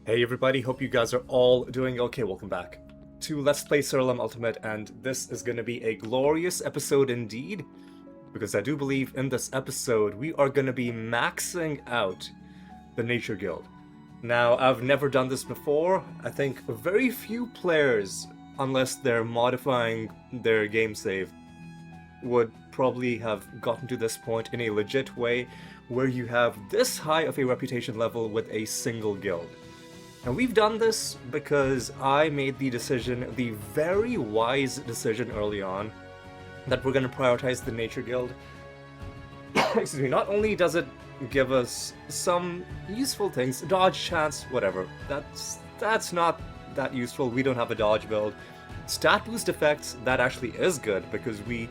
Hey everybody, hope you guys are all doing okay. Welcome back to Let's Play Siralim Ultimate, and this is going to be a glorious episode indeed, because I do believe in this episode we are going to be maxing out the Nature Guild. Now, I've never done this before. I think very few players, unless they're modifying their game save, would probably have gotten to this point in a legit way where you have this high of a reputation level with a single guild. And we've done this because I made the decision, the very wise decision early on, that we're going to prioritize the Nature Guild. Excuse me, not only does it give us some useful things, dodge chance, whatever, that's not that useful, we don't have a dodge build. Stat boost effects, that actually is good because we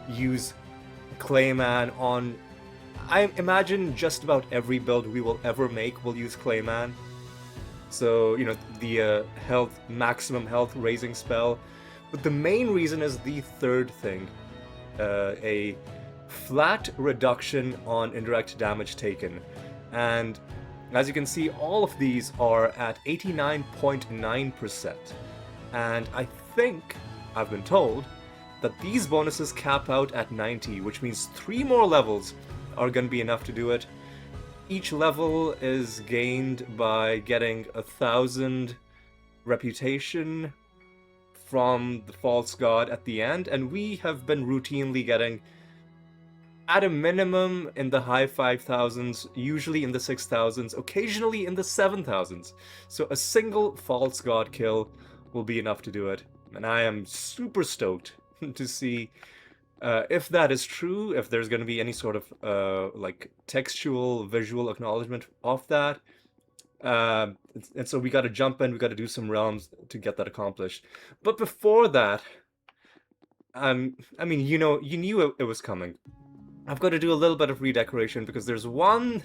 use Clayman on, I imagine just about every build we will ever make will use Clayman. So, you know, the maximum health raising spell. But the main reason is the third thing. A flat reduction on indirect damage taken. And as you can see, all of these are at 89.9%. And I think, I've been told, that these bonuses cap out at 90, which means 3 more levels are going to be enough to do it. Each level is gained by getting 1,000 reputation from the false god at the end, and we have been routinely getting, at a minimum, in the high 5,000s, usually in the 6,000s, occasionally in the 7,000s. So a single false god kill will be enough to do it, and I am super stoked to see if that is true, if there's going to be any sort of like textual, visual acknowledgement of that. And so we got to jump in, we got to do some realms to get that accomplished. But before that, I mean, you knew it was coming. I've got to do a little bit of redecoration because there's one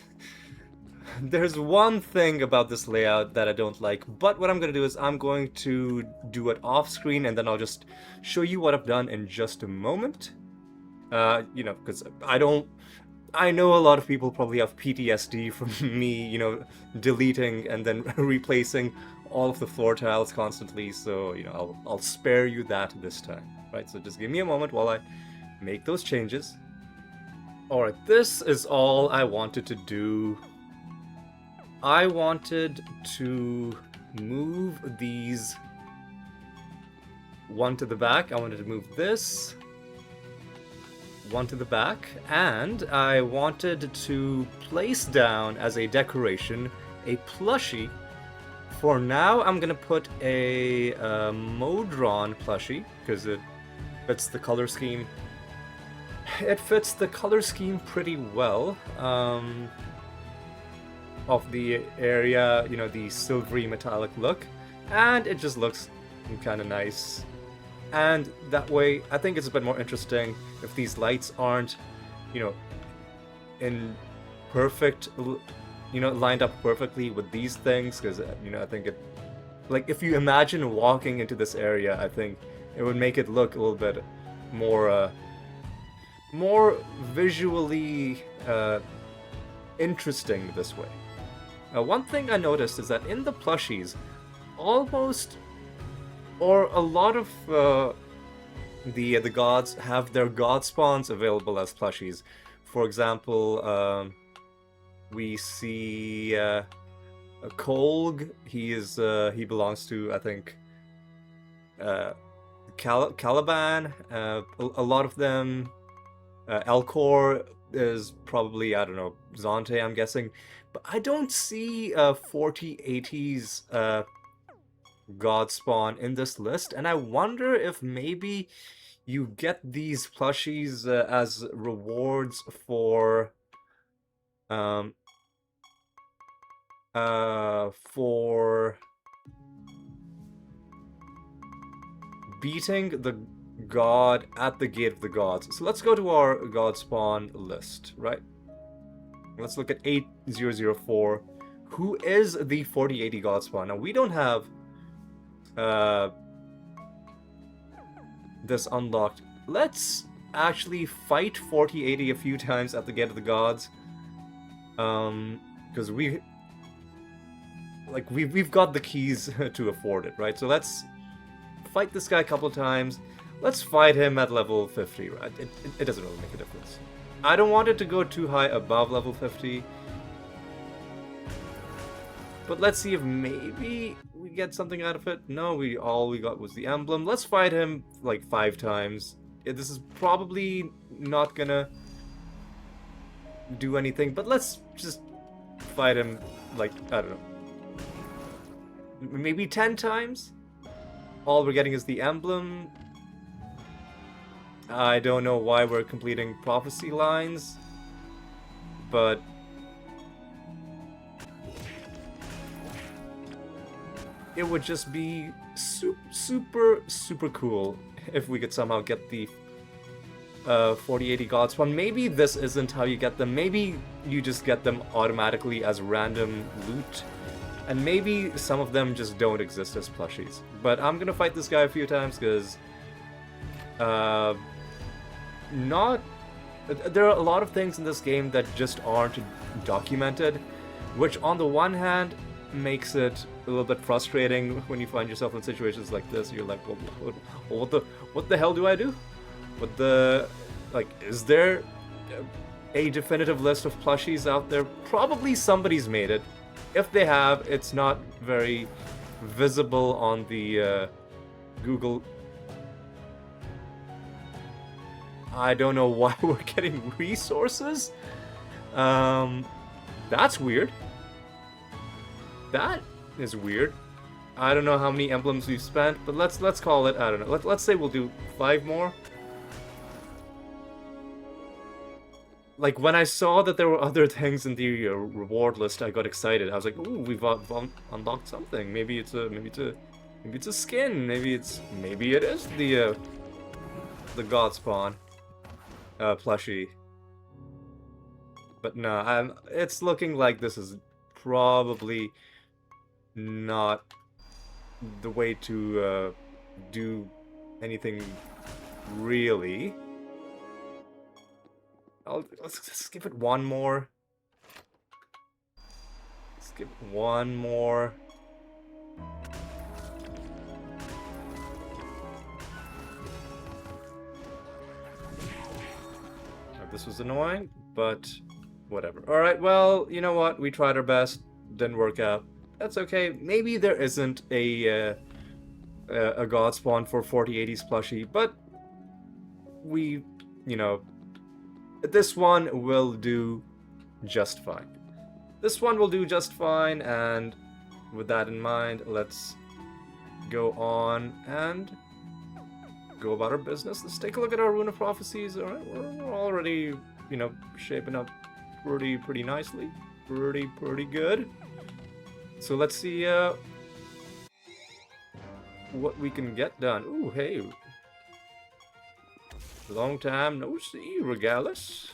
thing about this layout that I don't like. But what I'm going to do is I'm going to do it off screen, and then I'll just show you what I've done in just a moment. You know, because I know a lot of people probably have PTSD from me, you know, deleting and then replacing all of the floor tiles constantly, so, you know, I'll spare you that this time, right? So just give me a moment while I make those changes. Alright, this is all I wanted to do. I wanted to move these one to the back. I wanted to move this one to the back, and I wanted to place down as a decoration a plushie. For now, I'm gonna put a Modron plushie because it fits the color scheme. It fits the color scheme pretty well of the area, you know, the silvery metallic look, and it just looks kind of nice. And that way, I think it's a bit more interesting if these lights aren't, you know, in perfect, you know, lined up perfectly with these things, because, you know, I think it, like, if you imagine walking into this area, I think it would make it look a little bit more, more visually interesting this way. One thing I noticed is that in the plushies, almost, or a lot of the gods have their god spawns available as plushies. For example, we see a Kolg. He belongs to, I think, Caliban. A lot of them. Elcor is probably, I don't know, Zonte, I'm guessing. But I don't see 4080's god spawn in this list, and I wonder if maybe you get these plushies as rewards for beating the god at the Gate of the Gods. So let's go to our god spawn list, right? Let's look at 8004, who is the 4080 god spawn. Now, we don't have this unlocked. Let's actually fight 4080 a few times at the Gate of the Gods. Because like we've got the keys to afford it, right? So let's fight this guy a couple of times. Let's fight him at level 50, right? It doesn't really make a difference. I don't want it to go too high above level 50. But let's see if maybe we get something out of it. No, all we got was the emblem. Let's fight him like 5 times. This is probably not gonna do anything, but let's just fight him like, I don't know, maybe 10 times? All we're getting is the emblem. I don't know why we're completing prophecy lines, but it would just be super cool if we could somehow get the 4080 God Spawn. Maybe this isn't how you get them. Maybe you just get them automatically as random loot. And maybe some of them just don't exist as plushies. But I'm gonna fight this guy a few times because there are a lot of things in this game that just aren't documented, which on the one hand makes it a little bit frustrating when you find yourself in situations like this. You're like, well, what the hell do I do? Is there a definitive list of plushies out there? Probably somebody's made it. If they have, it's not very visible on the Google. I don't know why we're getting resources. That's weird. That is weird. I don't know how many emblems we've spent, but let's call it, I don't know. Let's say we'll do 5 more. Like, when I saw that there were other things in the reward list, I got excited. I was like, "Ooh, we've unlocked something. Maybe it's a skin. Maybe it is the God Spawn plushie." But no, it's looking like this is probably not the way to do anything really. Let's give it one more. Let's give it one more. This was annoying, but whatever. Alright, well, you know what? We tried our best. Didn't work out. That's okay. Maybe there isn't a God Spawn for 4080's plushie, but we, this one will do just fine. This one will do just fine, and with that in mind, let's go on and go about our business. Let's take a look at our Rune of Prophecies. Alright, we're already, shaping up pretty nicely. Pretty good. So let's see what we can get done. Ooh, hey. Long time no see, Regalis.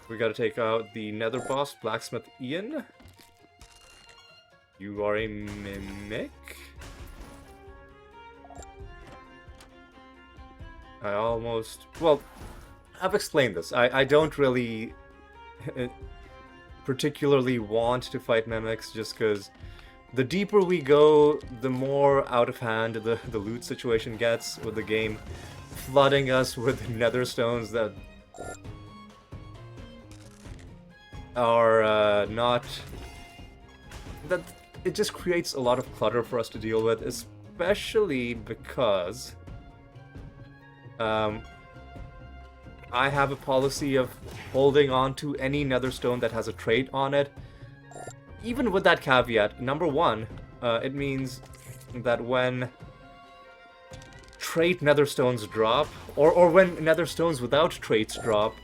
We gotta take out the nether boss, Blacksmith Ian. You are a mimic. I've explained this. I don't really particularly want to fight mimics, just because the deeper we go, the more out of hand the loot situation gets with the game flooding us with nether stones that are not... that it just creates a lot of clutter for us to deal with, especially because I have a policy of holding on to any nether stone that has a trait on it. Even with that caveat, number one, it means that when trait nether stones drop, or when nether stones without traits drop,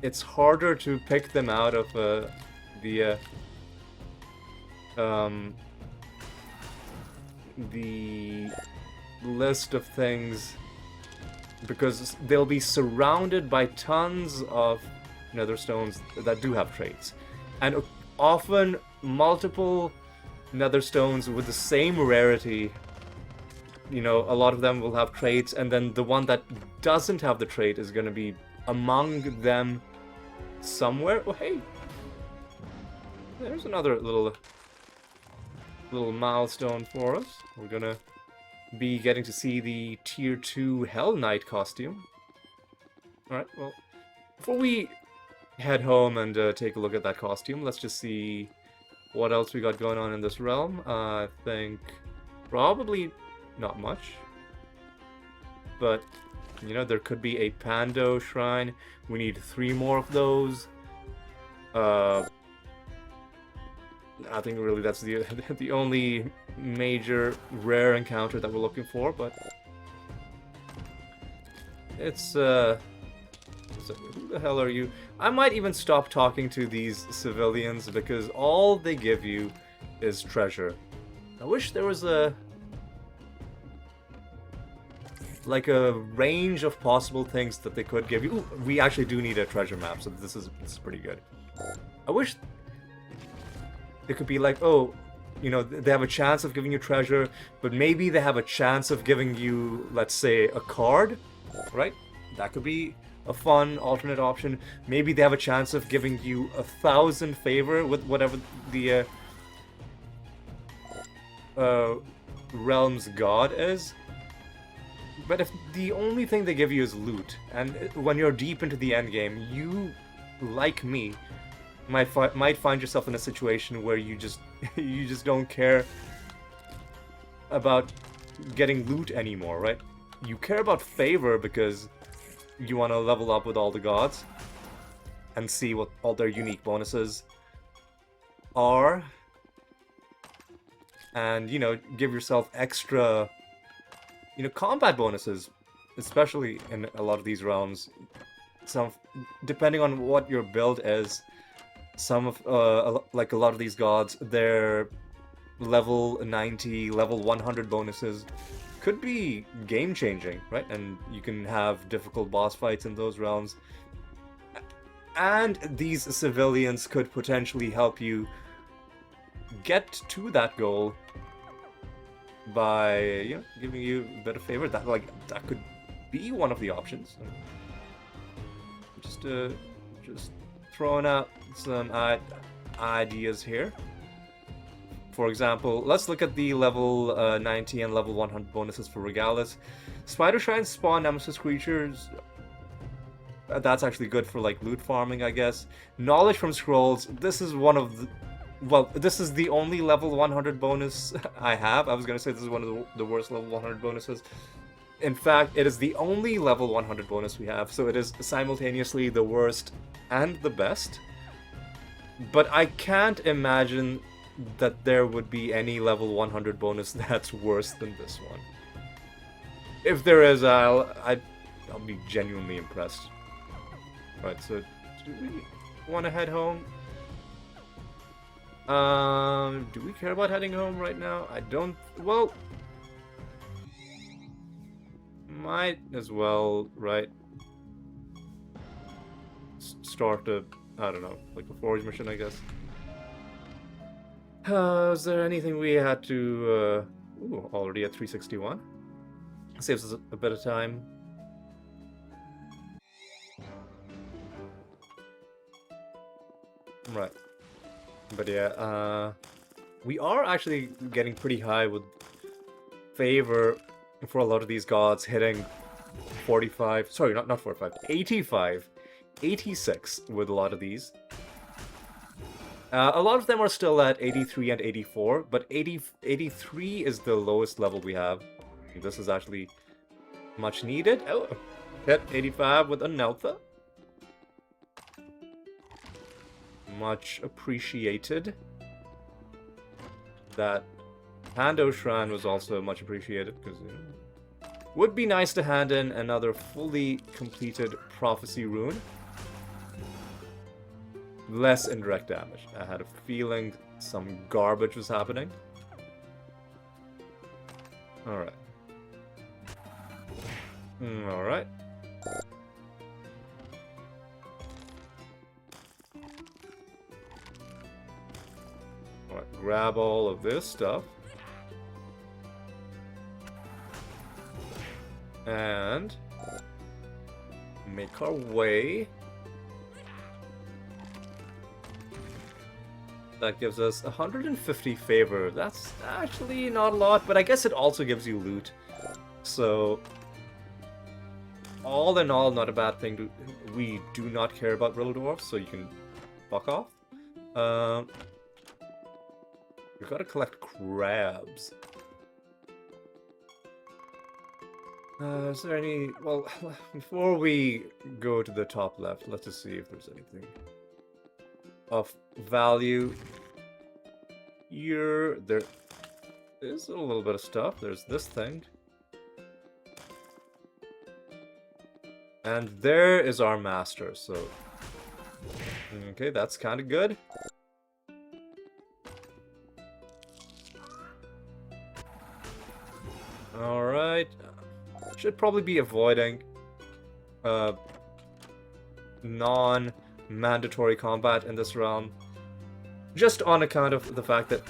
it's harder to pick them out of the list of things, because they'll be surrounded by tons of nether stones that do have traits, and often multiple nether stones with the same rarity. A lot of them will have traits, and then the one that doesn't have the trait is going to be among them somewhere. Oh, hey! There's another little little milestone for us. We're gonna be getting to see the Tier 2 Hell Knight costume. Alright, well, before we head home and take a look at that costume, let's just see what else we got going on in this realm. I think probably not much. But, you know, there could be a Pando shrine. We need 3 more of those. I think really that's the the only major rare encounter that we're looking for, but it's so who the hell are you? I might even stop talking to these civilians because all they give you is treasure. I wish there was like a range of possible things that they could give you. Ooh, we actually do need a treasure map, so this is pretty good. I wish it could be like, oh, you know, they have a chance of giving you treasure, but maybe they have a chance of giving you, let's say, a card, right? That could be a fun alternate option. Maybe they have a chance of giving you 1,000 favor with whatever the realm's god is. But if the only thing they give you is loot, and when you're deep into the end game, you, like me, might find yourself in a situation where you just don't care about getting loot anymore, right? You care about favor because you want to level up with all the gods and see what all their unique bonuses are, and, you know, give yourself extra, you know, combat bonuses, especially in a lot of these realms. Some, depending on what your build is, some of, like a lot of these gods, their level 90, level 100 bonuses could be game-changing, right? And you can have difficult boss fights in those realms. And these civilians could potentially help you get to that goal by, you know, giving you a bit of favor. That could be one of the options. Just throwing out some ideas here. For example, let's look at the level 90 and level 100 bonuses for Regalis. Spider Shrines spawn Nemesis creatures. That's actually good for, like, loot farming, I guess. Knowledge from Scrolls. This is one of the... Well, this is the only level 100 bonus I have. I was gonna say this is one of the worst level 100 bonuses. In fact, it is the only level 100 bonus we have, so it is simultaneously the worst and the best. But I can't imagine that there would be any level 100 bonus that's worse than this one. If there is, I'll be genuinely impressed. Right, so do we want to head home? Do we care about heading home right now? I don't... Well... Might as well, right? Start a... I don't know, like a forge mission, I guess. Is there anything we had to... Ooh, already at 361. Saves us a bit of time. Right. But yeah, we are actually getting pretty high with favor for a lot of these gods, hitting 45... Sorry, not 45, 85, 86 with a lot of these. A lot of them are still at 83 and 84, but 83 is the lowest level we have. This is actually much needed. Oh, hit 85 with a Neltha. Much appreciated. That Pando Shrine was also much appreciated, because would be nice to hand in another fully completed Prophecy Rune. Less indirect damage. I had a feeling some garbage was happening. Alright. Alright. Alright, grab all of this stuff. And make our way That gives us 150 favor. That's actually not a lot, but I guess it also gives you loot. So, all in all, not a bad thing. We do not care about Riddle Dwarfs, so you can fuck off. We gotta collect crabs. Is there any... Well, before we go to the top left, let's just see if there's anything of value. Here, there is a little bit of stuff. There's this thing. And there is our master, so... Okay, that's kind of good. Alright. Should probably be avoiding non-mandatory combat in this realm. Just on account of the fact that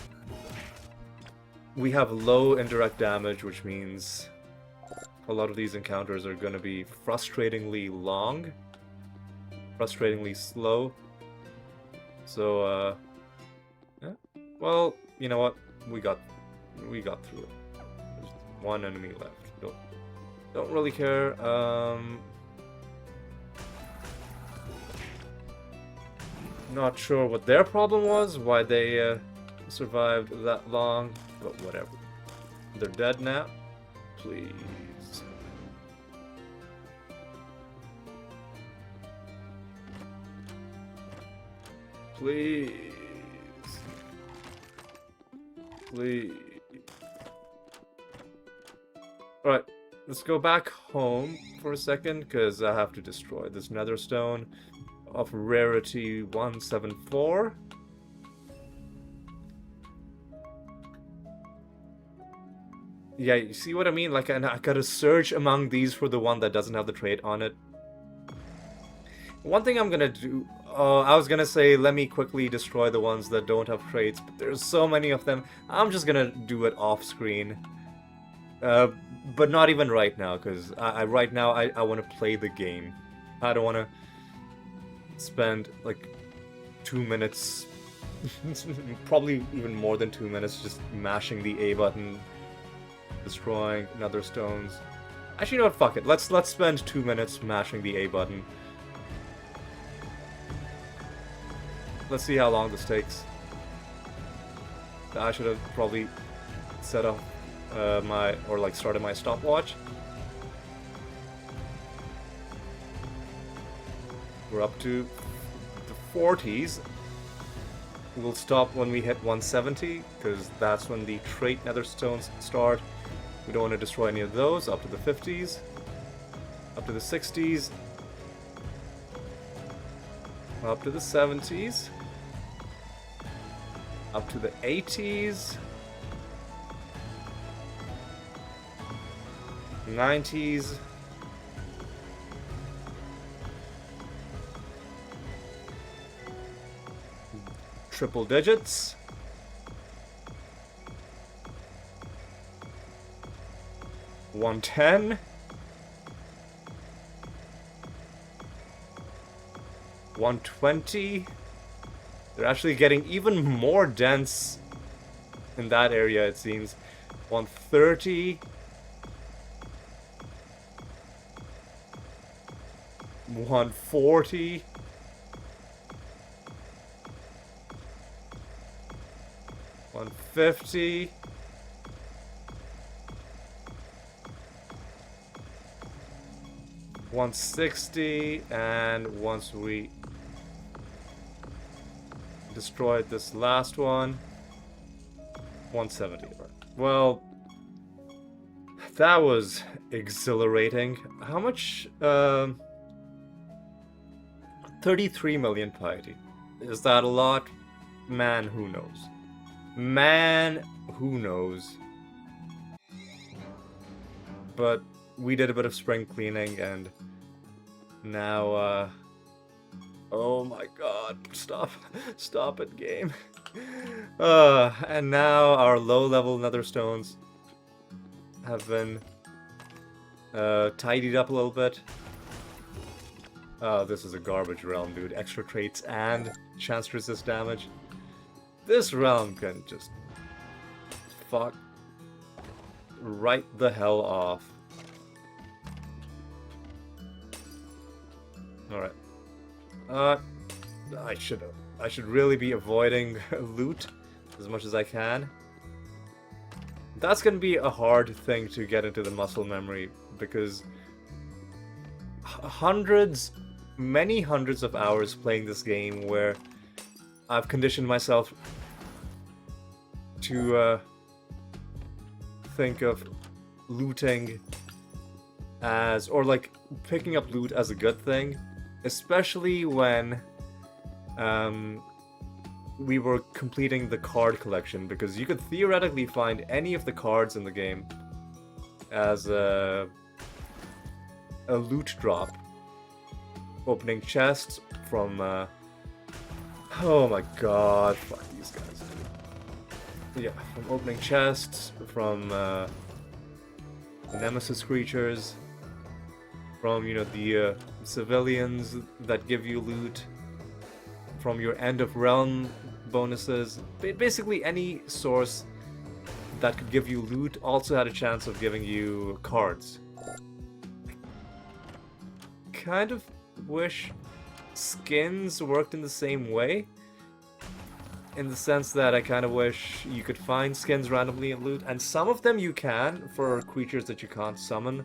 we have low indirect damage, which means a lot of these encounters are going to be frustratingly long, frustratingly slow. So, yeah. Well, you know what? We got through it. There's one enemy left. Don't really care. Not sure what their problem was, why they survived that long, but whatever. They're dead now. Please. Please. Please. Alright, let's go back home for a second, because I have to destroy this nether stone of rarity 174. Yeah, you see what I mean? Like, I gotta search among these for the one that doesn't have the trait on it. One thing I'm gonna do... I was gonna say, let me quickly destroy the ones that don't have traits, but there's so many of them. I'm just gonna do it off-screen. But not even right now, because right now I want to play the game. I don't want to spend, like, 2 minutes, probably even more than 2 minutes, just mashing the A button, destroying nether stones. Actually, you know what, fuck it. Let's spend 2 minutes mashing the A button. Let's see how long this takes. I should have probably set up started my stopwatch. We're up to the 40s. We'll stop when we hit 170, because that's when the trait nether stones start. We don't want to destroy any of those. Up to the 50s. Up to the 60s. Up to the 70s. Up to the 80s. 90s. Triple digits. 110. 120. They're actually getting even more dense in that area, it seems. 130. 140. 150. 160, and once we destroyed this last one, 170. Right. Well, that was exhilarating. How much? 33 million piety. Is that a lot? Man, who knows? Man, who knows? But we did a bit of spring cleaning, and now, oh my god, stop it, game. And now our low-level nether stones have been tidied up a little bit. This is a garbage realm, dude. Extra traits and chance to resist damage. This realm can just fuck right the hell off. Alright. I should really be avoiding loot as much as I can. That's gonna be a hard thing to get into the muscle memory, because many hundreds of hours playing this game where I've conditioned myself to think of looting as, or like picking up loot as a good thing, especially when we were completing the card collection, because you could theoretically find any of the cards in the game as a loot drop. Opening chests from oh my god, fuck these guys. Yeah, from opening chests, from nemesis creatures, from, you know, the civilians that give you loot, from your end of realm bonuses. Basically any source that could give you loot also had a chance of giving you cards. Kind of wish skins worked in the same way, in the sense that I kind of wish you could find skins randomly in loot, and some of them you can for creatures that you can't summon,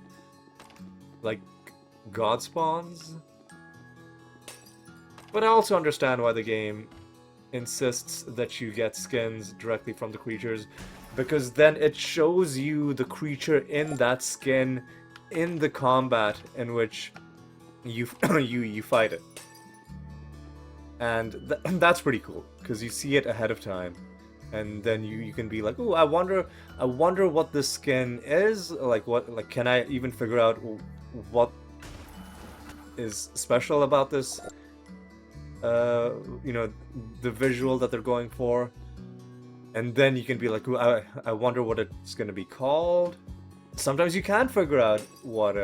like god spawns. But I also understand why the game insists that you get skins directly from the creatures, because then it shows you the creature in that skin in the combat in which you you fight it. And that's pretty cool, because you see it ahead of time, and then you can be like, oh, I wonder what this skin is, like can I even figure out what is special about this, you know, the visual that they're going for. And then you can be like, ooh, I wonder what it's gonna be called. Sometimes you can't figure out what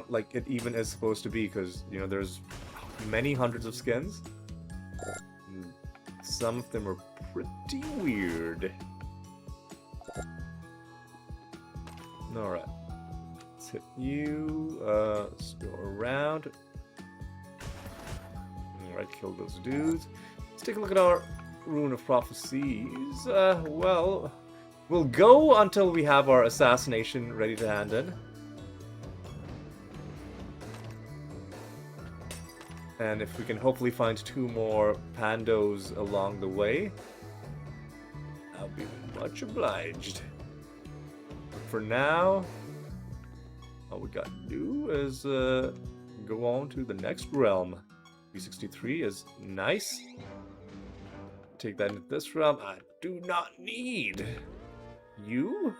like it even is supposed to be, because, you know, there's many hundreds of skins. Some of them are pretty weird. Alright. Let's hit you. Let's go around. Alright, kill those dudes. Let's take a look at our Rune of Prophecies. Well, we'll go until we have our assassination ready to hand in. And if we can hopefully find 2 more Pandos along the way, I'll be much obliged. But for now, all we got to do is go on to the next realm. B63 is nice. Take that into this realm. I do not need you.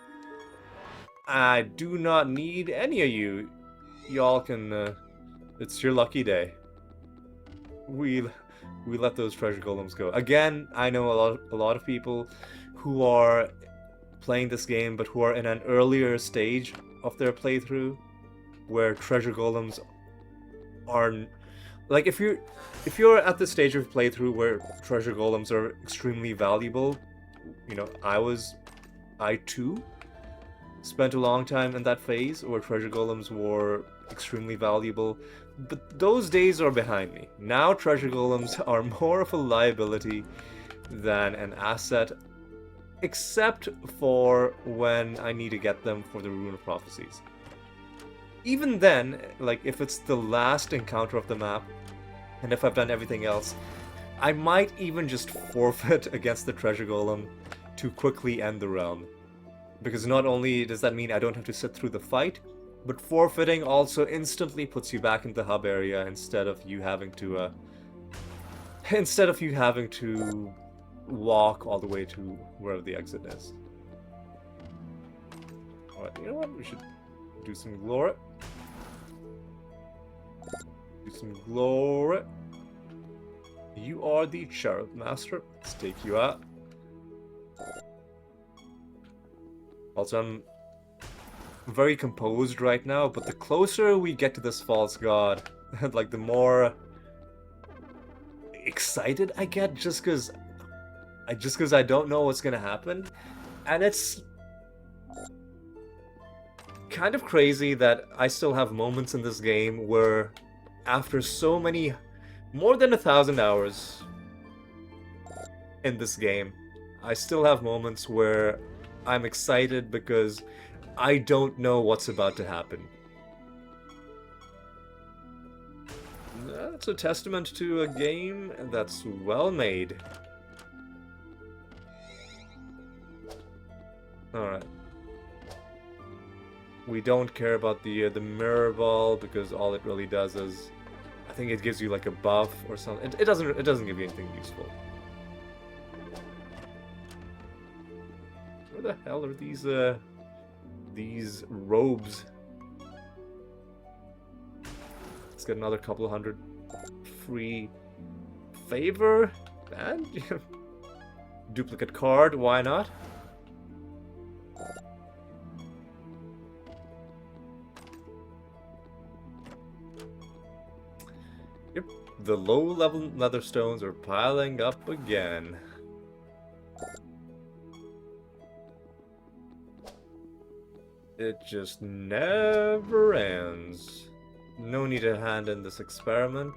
I do not need any of you. Y'all can, it's your lucky day. We let those treasure golems go. Again, I know a lot of people who are playing this game, but who are in an earlier stage of their playthrough, where treasure golems are like, if you're at the stage of playthrough where treasure golems are extremely valuable, you know, I too spent a long time in that phase where treasure golems were extremely valuable. But those days are behind me. Now treasure golems are more of a liability than an asset, except for when I need to get them for the Rune of Prophecies. Even then, like, if it's the last encounter of the map, and if I've done everything else, I might even just forfeit against the treasure golem to quickly end the realm. Because not only does that mean I don't have to sit through the fight, but forfeiting also instantly puts you back in the hub area instead of you having to walk all the way to wherever the exit is. Alright, you know what? We should do some glory. Do some glory. You are the Cherub Master. Let's take you out. Also, I'm very composed right now, but the closer we get to this false god, like, the more excited I get just because I don't know what's gonna happen, and it's kind of crazy that I still have moments in this game where, after so many, more than 1,000 hours in this game, I still have moments where I'm excited because I don't know what's about to happen. That's a testament to a game that's well made. Alright. We don't care about the mirror ball because all it really does is, I think it gives you like a buff or something. It doesn't give you anything useful. Where the hell are these robes? Let's get another couple hundred free favor and duplicate card. Why not? Yep, the low-level nether stones are piling up again. It just never ends. No need to hand in this experiment.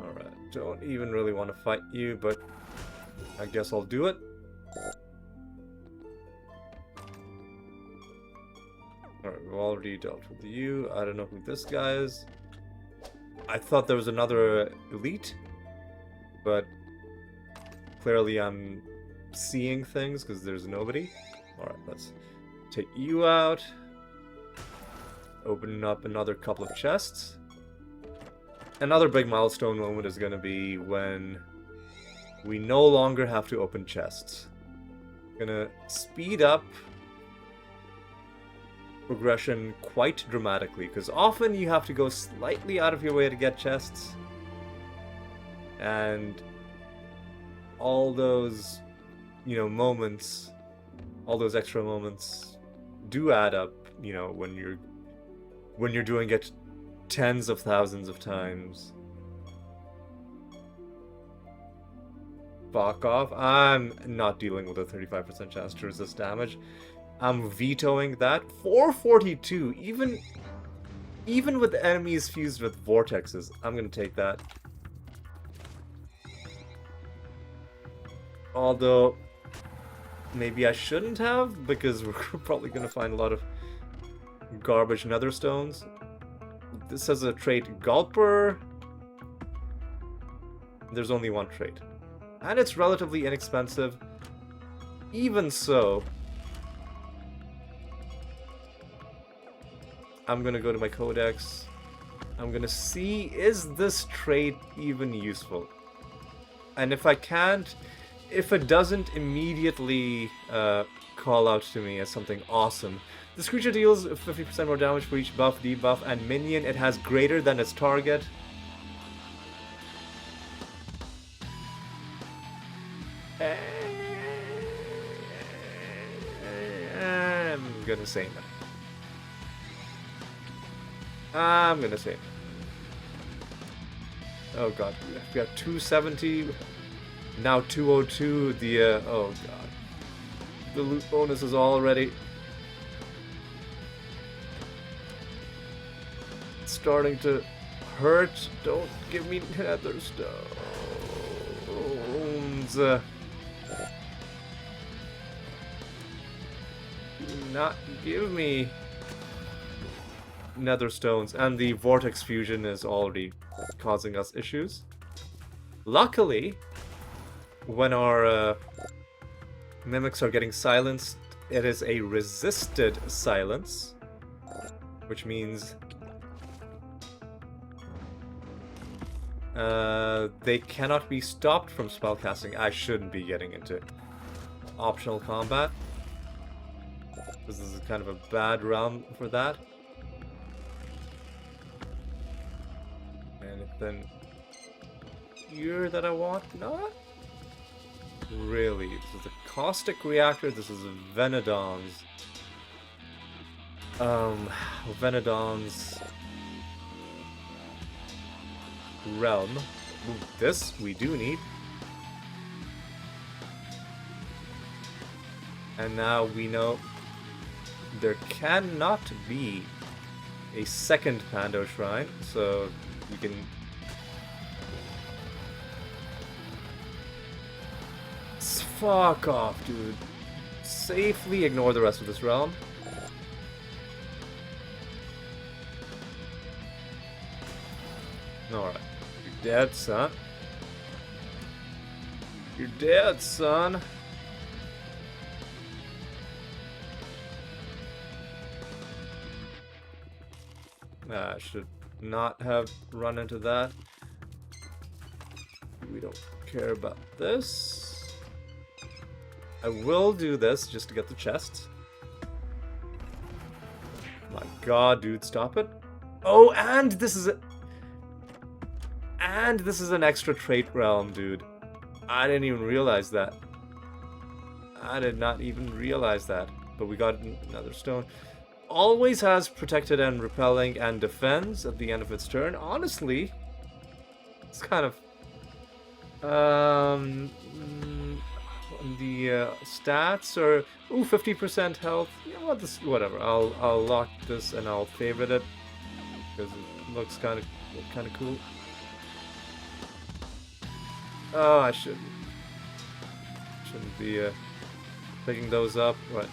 Alright, don't even really want to fight you, but I guess I'll do it. Alright, we've already dealt with you. I don't know who this guy is. I thought there was another elite, but clearly I'm seeing things because there's nobody. Alright, let's take you out. Open up another couple of chests. Another big milestone moment is going to be when we no longer have to open chests. Gonna speed up progression quite dramatically, because often you have to go slightly out of your way to get chests. And all those, you know, moments, all those extra moments do add up, you know, when you're doing it tens of thousands of times. Fuck off. I'm not dealing with a 35% chance to resist damage. I'm vetoing that. 442, even with enemies fused with vortexes, I'm gonna take that. Although, maybe I shouldn't have, because we're probably gonna find a lot of garbage nether stones. This has a trait, Gulper. There's only one trait. And it's relatively inexpensive. Even so, I'm gonna go to my codex. I'm gonna see, is this trait even useful? And if I can't, if it doesn't immediately call out to me as something awesome, this creature deals 50% more damage for each buff, debuff, and minion it has greater than its target. I'm gonna say no. I'm gonna say no. Oh god, we got 270, now 202, oh god. The loot bonus is already starting to hurt. Don't give me nether stones. Do not give me nether stones. And the vortex fusion is already causing us issues. Luckily, when our mimics are getting silenced, it is a resisted silence, which means they cannot be stopped from spellcasting. I shouldn't be getting into optional combat. This is kind of a bad realm for that. Anything here that I want? Not really. This is a caustic reactor. This is Venodons. Venodons. realm. Ooh, this we do need. And now we know there cannot be a second Pando Shrine, so we can... Fuck off, dude. Safely ignore the rest of this realm. Alright. You're dead, son. You're dead, son. I should not have run into that. We don't care about this. I will do this just to get the chests. My god, dude, stop it. Oh, and this is an extra trait realm, dude. I didn't even realize that. I did not even realize that. But we got another stone. Always has protected and repelling and defense at the end of its turn. Honestly, it's kind of the stats are 50% health. You know what? This whatever. I'll lock this and I'll favorite it because it looks kind of cool. Oh, I shouldn't be picking those up. What?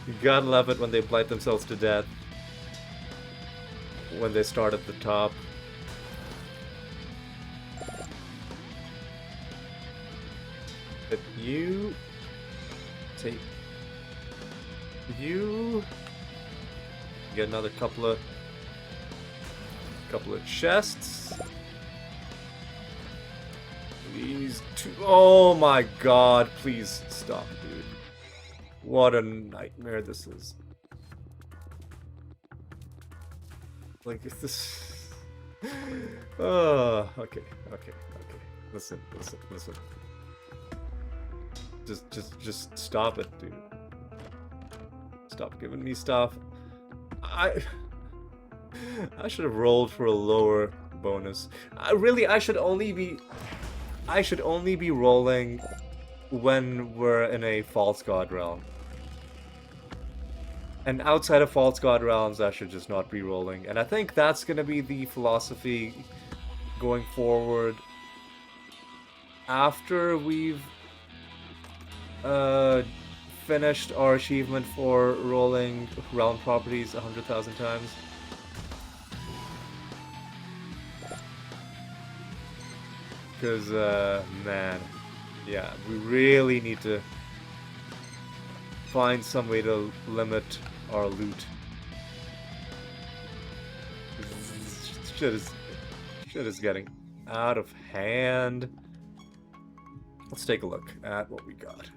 You gotta love it when they blight themselves to death. When they start at the top. If you take... You... Get another couple of chests. These two... Oh my god, please stop, dude. What a nightmare this is. Like, is this... Oh, okay. Listen. Just stop it, dude. Stop giving me stuff. I should have rolled for a lower bonus. I should only be rolling when we're in a false god realm. And outside of false god realms, I should just not be rolling. And I think that's gonna be the philosophy going forward after we've finished our achievement for rolling realm properties 100,000 times. Because, man, yeah, we really need to find some way to limit our loot. Shit is getting out of hand. Let's take a look at what we got.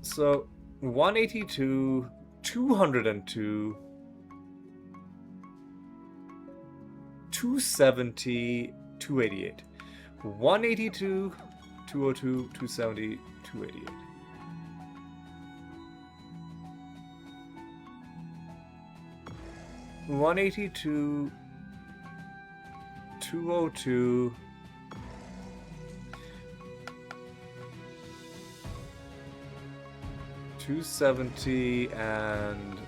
So, 182, 202, 270, 288. 182, 202, 270, 288. One 82, 202, 270, and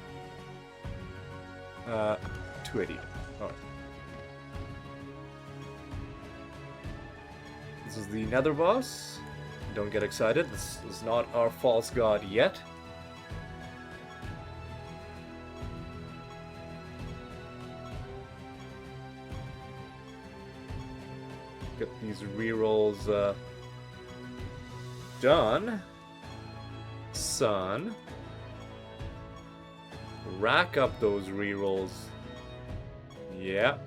280. Alright. This is the Nether boss. Don't get excited. This is not our false god yet. Get these rerolls done. Son. Rack up those rerolls. Yeah.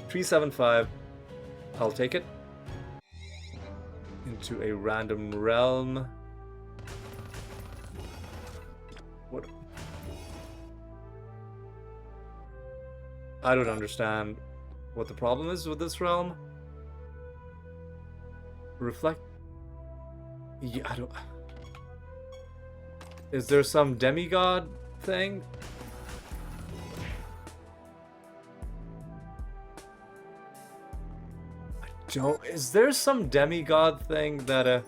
375. I'll take it. Into a random realm. What? I don't understand what the problem is with this realm. Reflect. Yeah, I don't. Is there some demigod thing. Is there some demigod thing that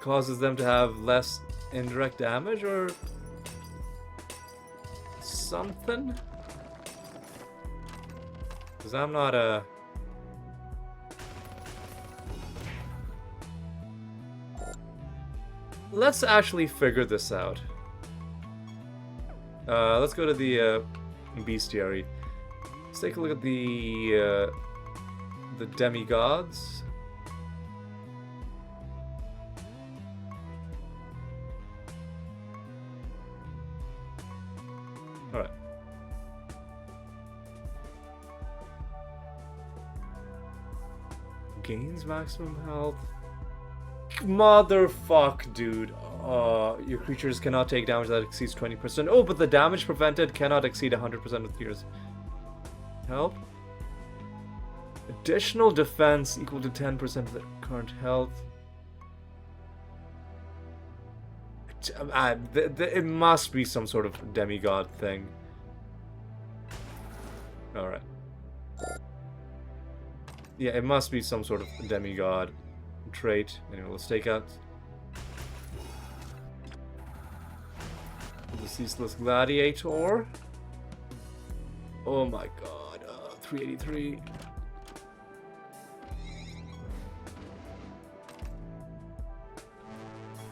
causes them to have less indirect damage or something? Because I'm not Let's actually figure this out. Let's go to the bestiary. Let's take a look at the demigods. Alright. Gains maximum health. Motherfuck, dude. Your creatures cannot take damage that exceeds 20%. Oh, but the damage prevented cannot exceed 100% with yours. Help. Additional defense equal to 10% of the current health. It must be some sort of demigod thing. Alright. Yeah, it must be some sort of demigod trait. Anyway, let's take out the Ceaseless Gladiator. Oh my god, 383.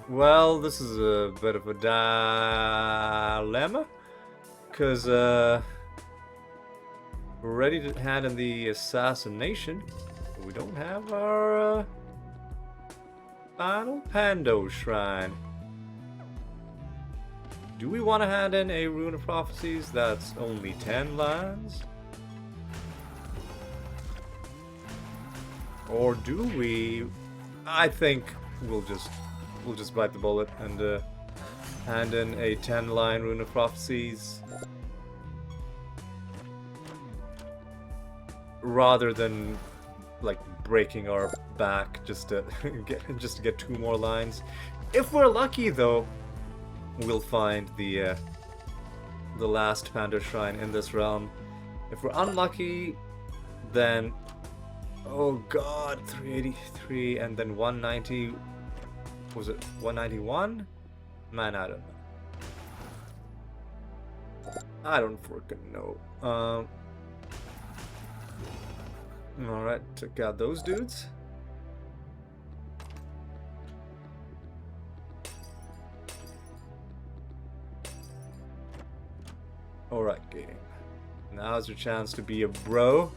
Well, this is a bit of a dilemma, because we're ready to hand in the assassination, but we don't have our final Pando Shrine. Do we want to hand in a Rune of Prophecies that's only 10 lines? Or do we? I think we'll just bite the bullet and hand in a 10-line Rune of Prophecies rather than like breaking our back just to get 2 more lines. If we're lucky, though, we'll find the last Panda Shrine in this realm. If we're unlucky, then oh god, 383 and then 190. Was it 191? Man, I don't know. I don't freaking know. Alright, took out those dudes. Alright, game. Now's your chance to be a bro.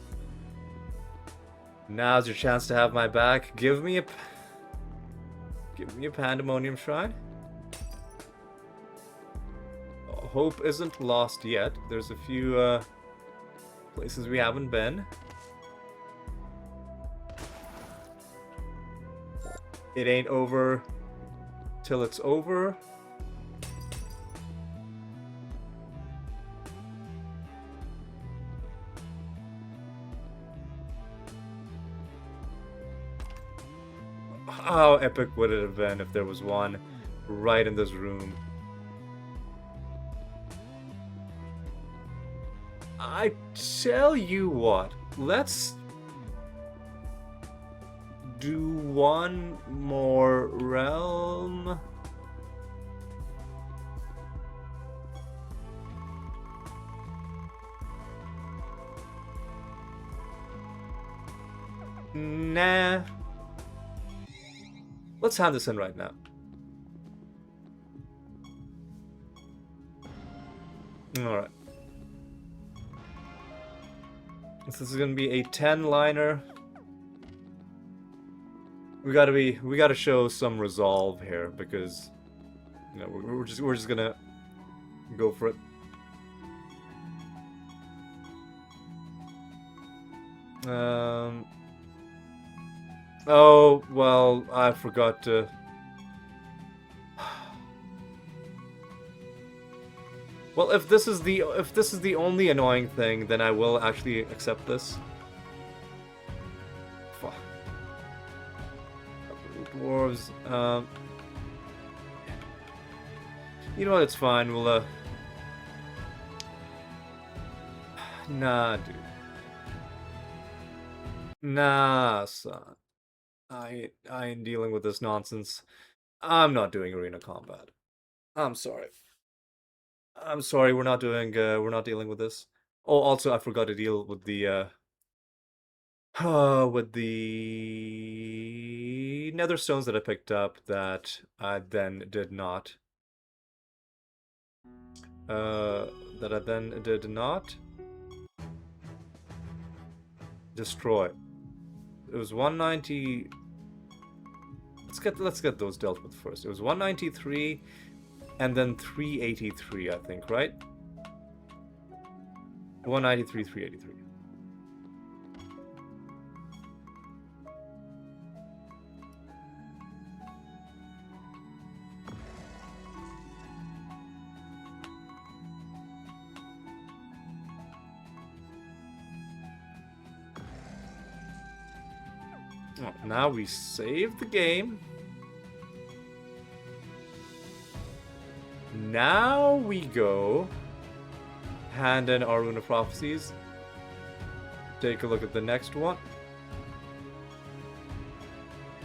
Now's your chance to have my back. Give me a Pandemonium Shrine. Hope isn't lost yet. There's a few places we haven't been. It ain't over till it's over. How epic would it have been if there was one right in this room? I tell you what, let's do one more realm. Nah. Let's hand this in right now. Alright. This is gonna be a 10-liner. We gotta show some resolve here because, you know, we're just gonna go for it. Oh well, I forgot to. Well, if this is the only annoying thing, then I will actually accept this. Fuck. Dwarves. You know what? It's fine. We'll nah, dude. Nah, son. I ain't dealing with this nonsense. I'm not doing arena combat. I'm sorry. I'm sorry. We're not dealing with this. Oh, also, I forgot to deal with the with the nether stones that I picked up that I then did not. That I then did not destroy. It was 190. Let's get those dealt with first. It was 193 and then 383, I think, right? 193, 383. Oh, now we save the game. Now we go hand in our Rune of Prophecies. Take a look at the next one.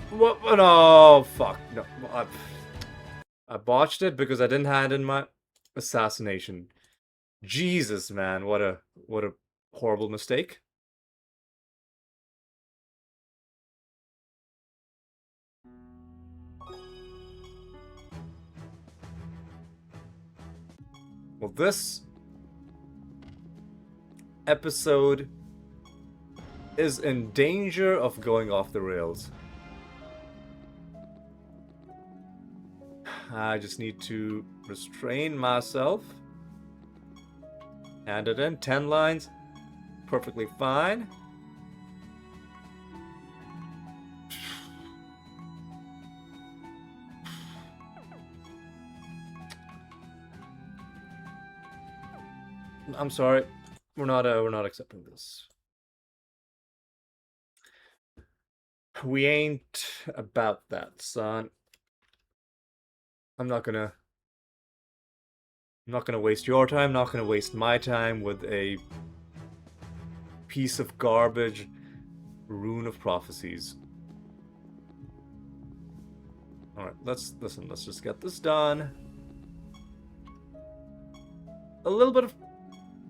What? Oh, fuck. No, I botched it because I didn't hand in my assassination. Jesus, man, what a horrible mistake. Well, this episode is in danger of going off the rails. I just need to restrain myself. Hand it in. 10 lines. Perfectly fine. I'm sorry. We're not accepting this. We ain't about that, son. I'm not gonna waste your time, not gonna waste my time with a piece of garbage Rune of Prophecies. Alright, let's just get this done. A little bit of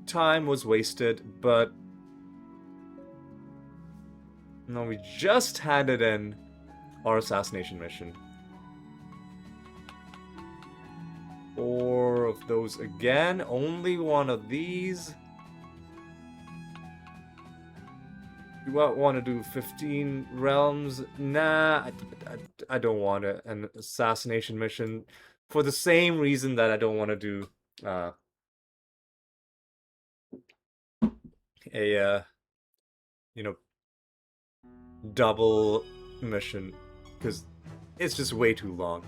time was wasted, but no, we just handed in our assassination mission. 4 of those again. Only one of these. Do I want to do 15 realms? Nah, I don't want an assassination mission for the same reason that I don't want to do a you know, double mission, because it's just way too long.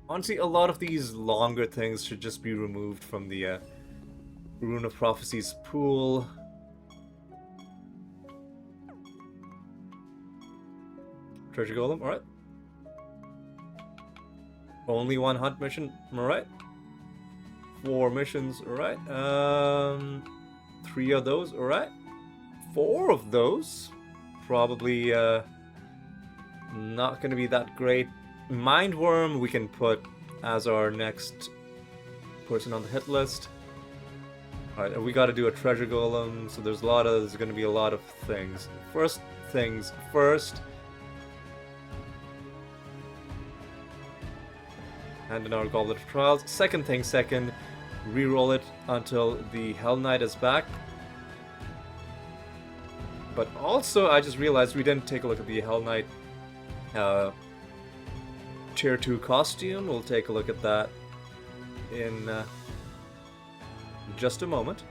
Honestly, a lot of these longer things should just be removed from the Rune of Prophecies pool. Treasure Golem, alright. Only one hunt mission, alright. 4 missions, alright. 3 of those, alright. 4 of those. Probably not gonna be that great. Mindworm we can put as our next person on the hit list. Alright, we gotta do a treasure golem, so there's gonna be a lot of things. First things first. Hand in our Goblet of Trials. Second thing second, reroll it until the Hell Knight is back. But also, I just realized we didn't take a look at the Hell Knight Tier 2 costume. We'll take a look at that in just a moment.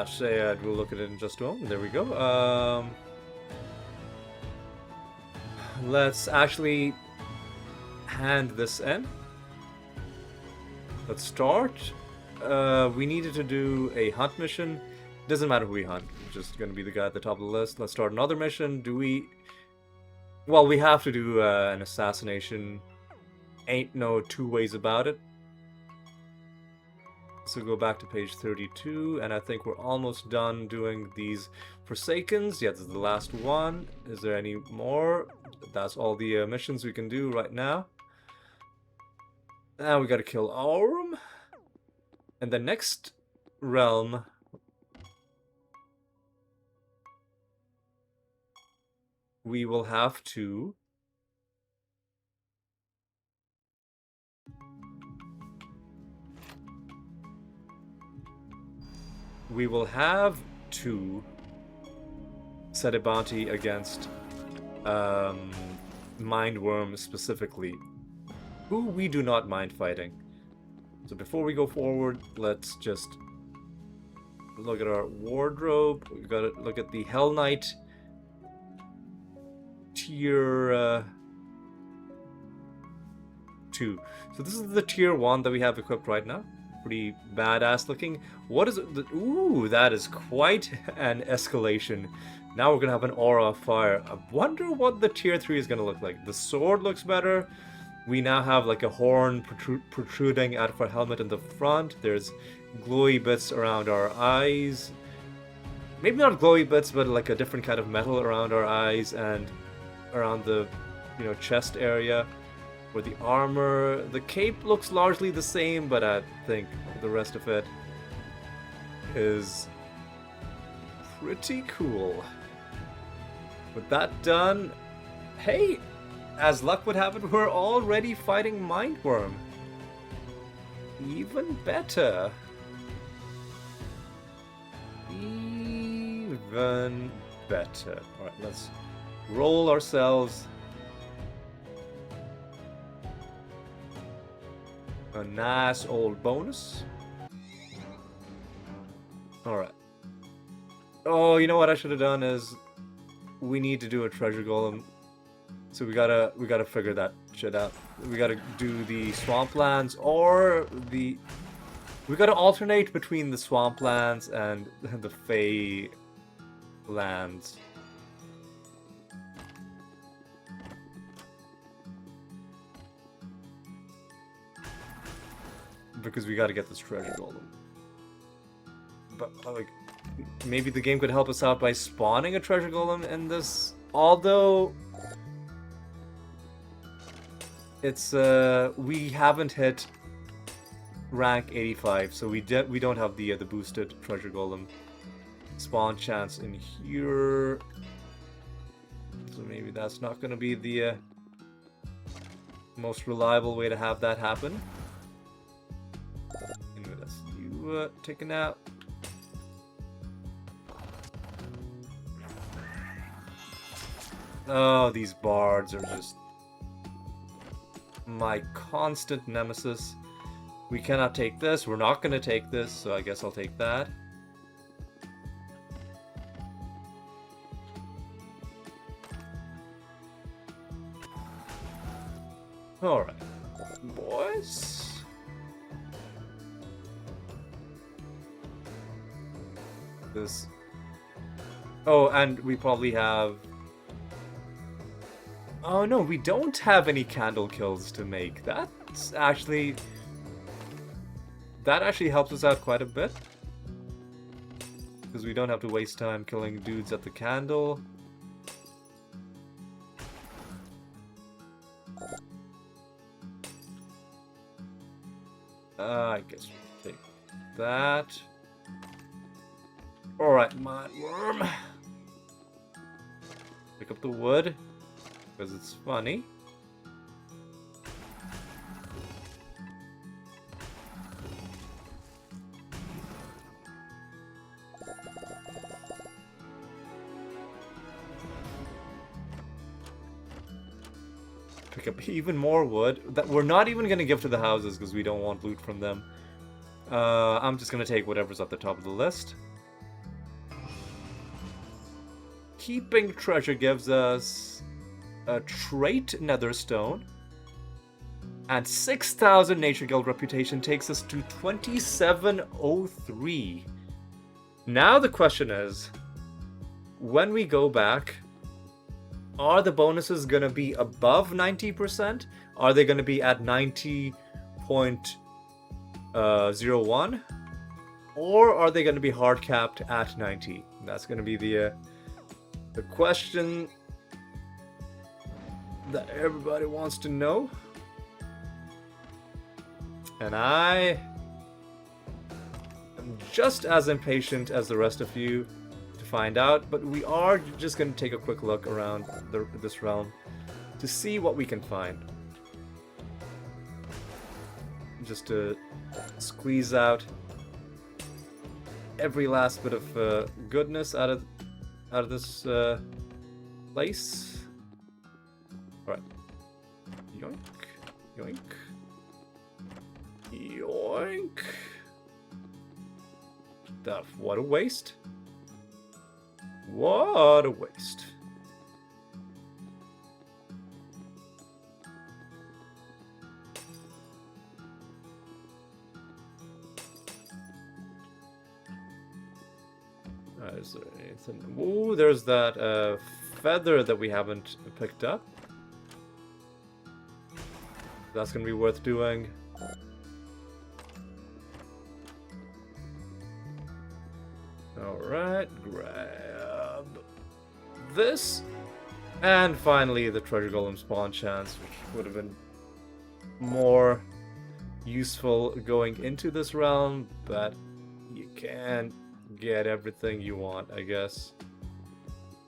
Shayad, we'll look at it in just a moment. There we go. Let's actually hand this in. Let's start. We needed to do a hunt mission. Doesn't matter who we hunt. It's just gonna be the guy at the top of the list. Let's start another mission. Do we... Well, we have to do an assassination. Ain't no two ways about it. So go back to page 32, and I think we're almost done doing these Forsakens. Yeah, this is the last one. Is there any more? That's all the missions we can do right now. Now we gotta kill Aurum. And the next realm... we will have to... set a bounty against Mindworm specifically, who we do not mind fighting. So before we go forward, let's just look at our wardrobe. We gotta look at the Hell Knight tier 2. So this is the tier 1 that we have equipped right now. Pretty badass looking. What is it? Ooh, that is quite an escalation. Now we're gonna have an aura of fire. I wonder what the tier 3 is gonna look like. The sword looks better. We now have like a horn protruding out of our helmet in the front. There's glowy bits around our eyes. Maybe not glowy bits, but like a different kind of metal around our eyes and around the, chest area. For the armor, the cape looks largely the same, but I think the rest of it is pretty cool. With that done, hey, as luck would have it, we're already fighting Mindworm. Even better. Even better. Alright, let's roll ourselves a nice old bonus. Alright. Oh, you know what I should have done is we need to do a treasure golem. So we gotta figure that shit out. We gotta do the swamplands or the... We gotta alternate between the swamplands and the Fey lands. Because we gotta get this treasure golem. But, like, maybe the game could help us out by spawning a treasure golem in this. Although... it's, we haven't hit rank 85, so we don't have the boosted treasure golem spawn chance in here. So maybe that's not gonna be the most reliable way to have that happen. Anyway, let's you take a nap. Oh, these bards are just my constant nemesis. We cannot take this. We're not going to take this, so I guess I'll take that. Alright. Boys. This... Oh, and we probably have... Oh no, we don't have any candle kills to make. That's actually... That actually helps us out quite a bit. Because we don't have to waste time killing dudes at the candle. I guess we'll take that. Alright, Mindworm. Pick up the wood. Because it's funny. Pick up even more wood that we're not even going to give to the houses because we don't want loot from them. I'm just going to take whatever's at the top of the list. Keeping treasure gives us a trait netherstone. And 6,000 Nature Guild reputation takes us to 2703. Now the question is, when we go back, are the bonuses going to be above 90%? Are they going to be at 90.01? Or are they going to be hard capped at 90? That's going to be the question that everybody wants to know. And I am just as impatient as the rest of you to find out, but we are just going to take a quick look around this realm to see what we can find. Just to squeeze out every last bit of goodness out of this place. All right, yoink, yoink, yoink. What a waste! What a waste! Is there anything? Ooh, there's that feather that we haven't picked up. That's gonna be worth doing. Alright, grab this. And finally, the treasure golem spawn chance, which would have been more useful going into this realm, but you can't get everything you want, I guess.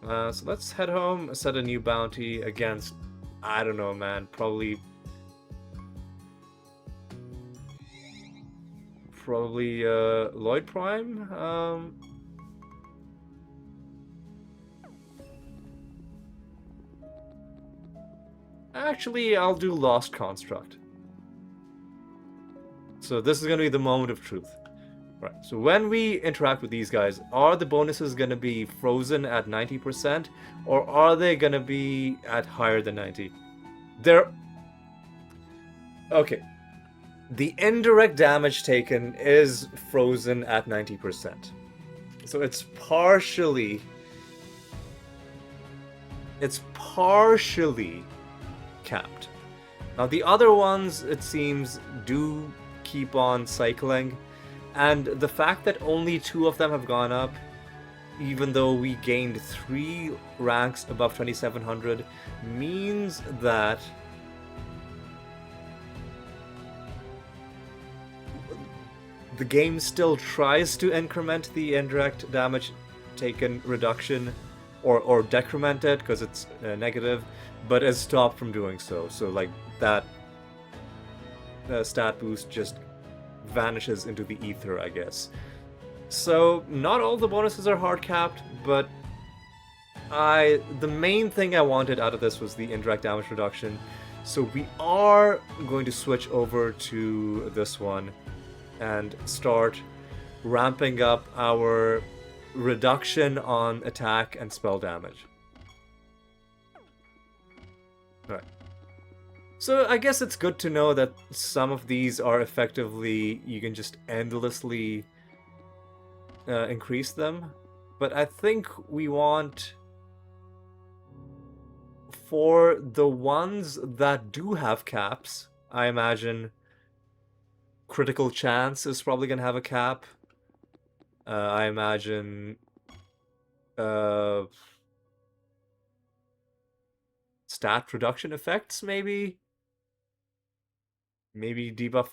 So let's head home, set a new bounty against, I don't know, man, probably Lloyd Prime. Actually, I'll do Lost Construct. So this is going to be the moment of truth. Right, so when we interact with these guys, are the bonuses going to be frozen at 90%? Or are they going to be at higher than 90? Okay. The indirect damage taken is frozen at 90%. So it's partially capped. Now the other ones, it seems, do keep on cycling. And the fact that only 2 of them have gone up, even though we gained 3 ranks above 2700, means that the game still tries to increment the indirect damage taken reduction, or decrement it because it's negative, but has stopped from doing so. So like that stat boost just vanishes into the ether, I guess. So not all the bonuses are hard capped, but the main thing I wanted out of this was the indirect damage reduction. So we are going to switch over to this one and start ramping up our reduction on attack and spell damage. Alright. So I guess it's good to know that some of these are effectively, you can just endlessly increase them. But I think we want, for the ones that do have caps, I imagine critical chance is probably going to have a cap. I imagine stat reduction effects, maybe debuff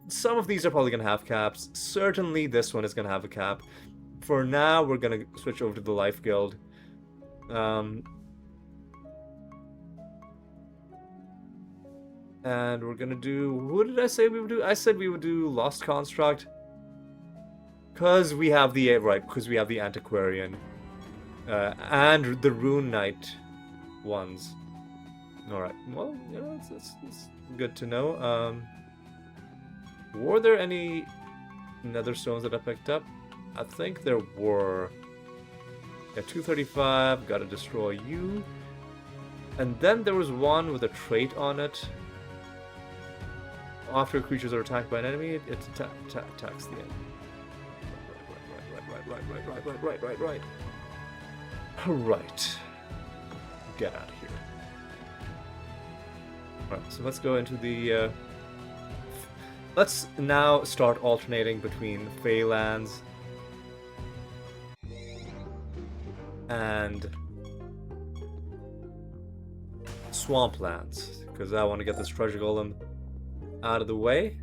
some of these are probably going to have caps. Certainly this one is going to have a cap. For now, we're going to switch over to the Life Guild. And we're going to do... What did I say we would do? I said we would do Lost Construct. Because we have the... Right, because we have the Antiquarian. And the Rune Knight ones. Alright, well, you know, it's good to know. Were there any nether stones that I picked up? I think there were. Yeah, 235, gotta destroy you. And then there was one with a trait on it. After creatures are attacked by an enemy, it attacks the enemy. Right. Alright. Get out of here. Alright, so let's go into the... let's now start alternating between Feylands and Swamplands, because I want to get this treasure golem out of the way.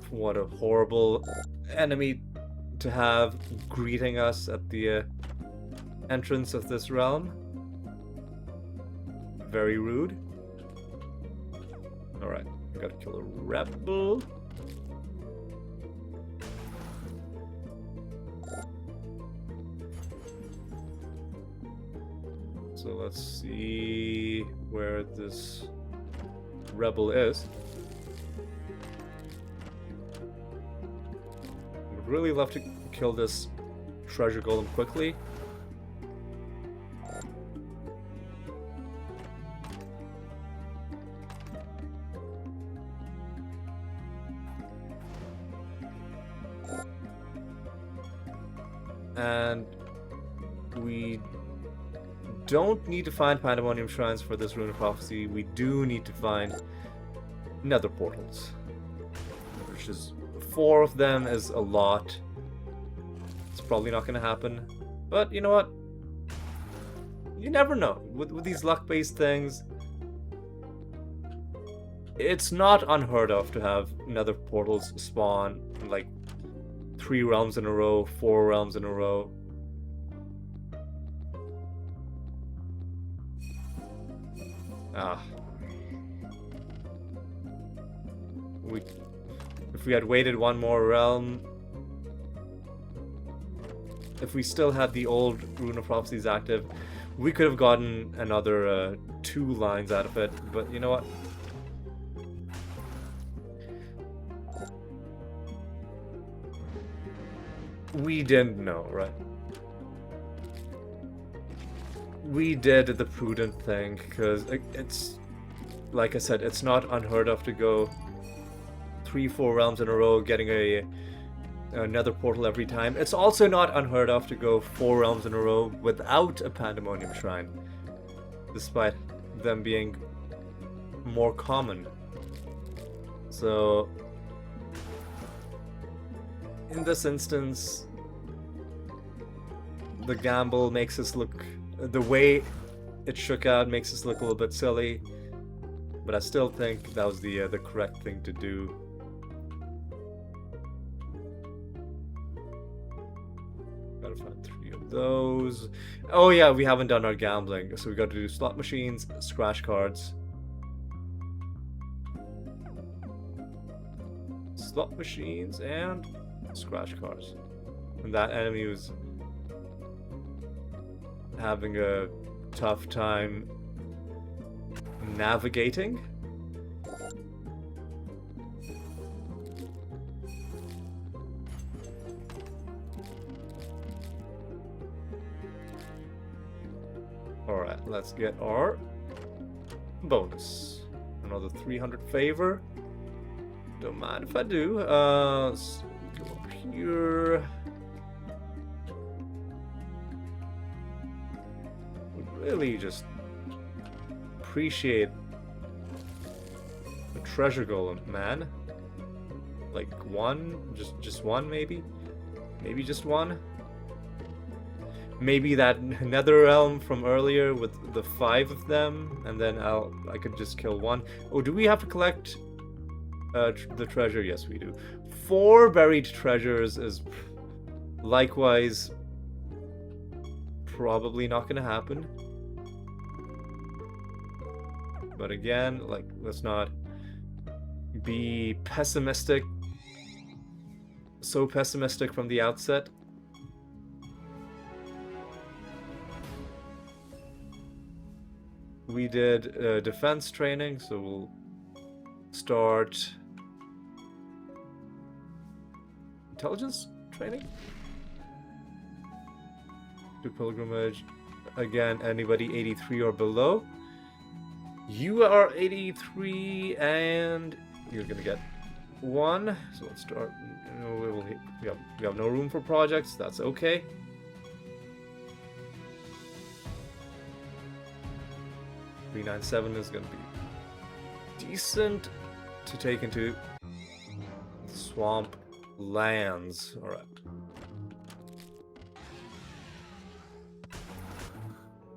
What a horrible enemy to have greeting us at the entrance of this realm. Very rude. Alright, I gotta kill a rebel. So let's see where this rebel is. Would really love to kill this treasure golem quickly. And we don't need to find Pandemonium Shrines for this Rune of Prophecy. We do need to find Nether Portals, which is 4 of them is a lot. It's probably not going to happen, but you know what? You never know. With these luck-based things, it's not unheard of to have Nether Portals spawn like 3 realms in a row, 4 realms in a row. If we had waited one more realm, if we still had the old Rune of Prophecies active, we could have gotten another 2 lines out of it, but you know what? We didn't know, right? We did the prudent thing, because it's, like I said, it's not unheard of to go 3-4 realms in a row getting another portal every time. It's also not unheard of to go 4 realms in a row without a Pandemonium Shrine, despite them being more common. So in this instance, the gamble makes us look, the way it shook out makes us look a little bit silly, but I still think that was the correct thing to do. Gotta find 3 of those. Oh yeah, we haven't done our gambling, so we got to do slot machines, scratch cards. Slot machines and scratch cards. And that enemy was having a tough time navigating. Alright, let's get our bonus. Another 300 favor. Don't mind if I do. Let's go up here. Would really just appreciate a treasure golem, man. Like one, just one maybe? Maybe just one? Maybe that nether realm from earlier with the 5 of them, and then I could just kill one. Oh, do we have to collect the treasure? Yes, we do. 4 buried treasures is likewise probably not gonna happen. But again, like, let's not be pessimistic. So pessimistic from the outset. We did defense training, so we'll start intelligence training. Do pilgrimage. Again, anybody 83 or below. You are 83, and you're gonna get 1. So let's start. We have no room for projects. That's okay. $397 is gonna be decent to take into swamp lands. All right.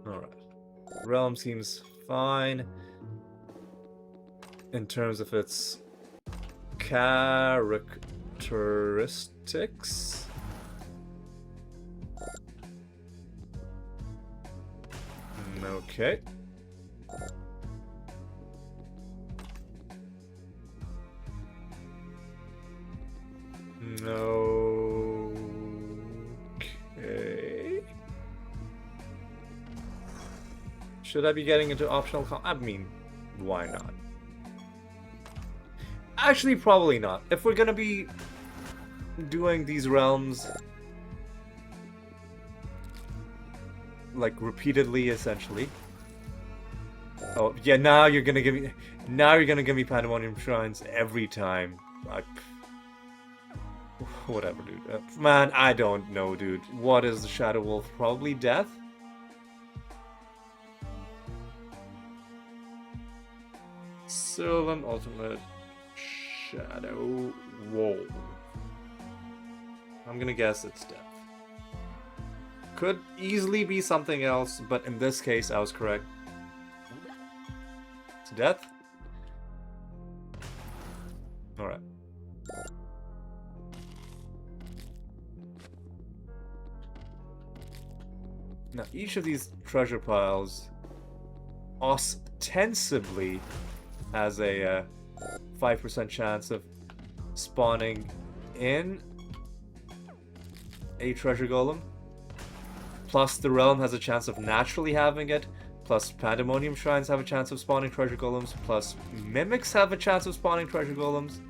All right. Realm seems fine in terms of its characteristics. Okay. Okay. Should I be getting into optional I mean, why not? Actually, probably not. If we're gonna be doing these realms like repeatedly, essentially. Oh yeah, now you're gonna give me Pandemonium Shrines every time. Whatever, dude. Man, I don't know, dude. What is the Shadow Wolf? Probably death? Siralim Ultimate Shadow Wolf. I'm gonna guess it's death. Could easily be something else, but in this case, I was correct. It's death? Alright. Now, each of these treasure piles ostensibly has a 5% chance of spawning in a treasure golem. Plus, the realm has a chance of naturally having it. Plus, Pandemonium Shrines have a chance of spawning treasure golems. Plus, Mimics have a chance of spawning treasure golems.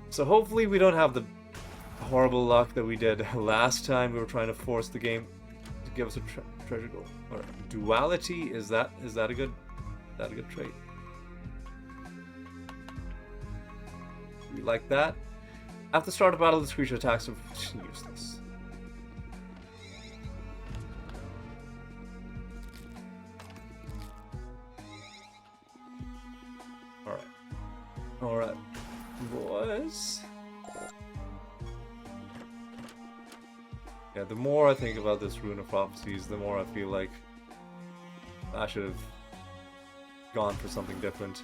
So hopefully we don't have the horrible luck that we did last time. We were trying to force the game to give us a treasure golem. Or duality, is that a good trait? We like that. At the start of battle, this creature attacks are useless. Alright, boys. Yeah, the more I think about this Rune of Prophecies, the more I feel like I should have gone for something different.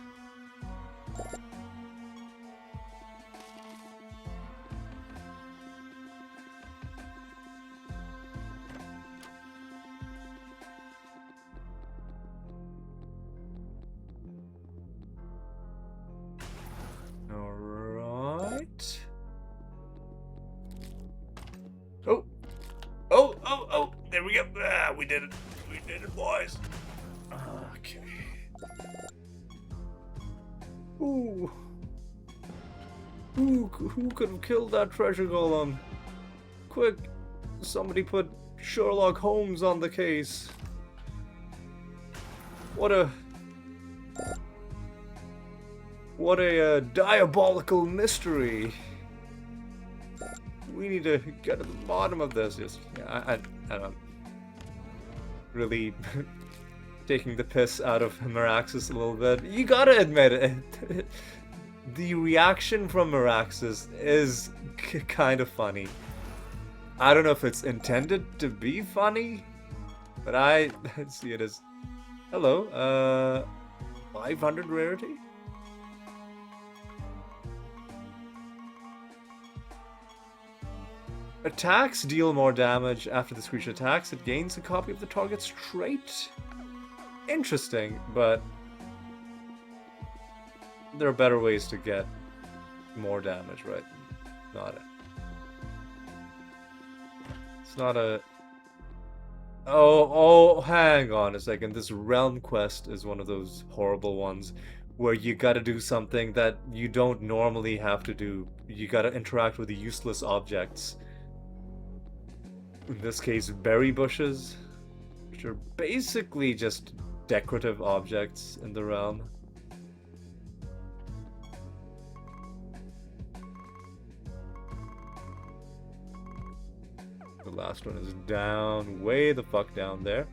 Alright. Oh, there we go. Ah, we did it. We did it, boys. Okay. Ooh. Who could have killed that treasure golem? Quick, somebody put Sherlock Holmes on the case. What a diabolical mystery. We need to get to the bottom of this. Just, yeah, I don't really taking the piss out of Meraxis a little bit. You gotta admit it. The reaction from Meraxis is kind of funny. I don't know if it's intended to be funny, but I see it as, hello, 500 rarity? Attacks deal more damage after this creature attacks. It gains a copy of the target's trait. Interesting, but there are better ways to get more damage, right? It's not a... Oh, hang on a second. This realm quest is one of those horrible ones where you gotta do something that you don't normally have to do. You gotta interact with the useless objects. In this case, berry bushes, which are basically just decorative objects in the realm. The last one is down, way the fuck down there.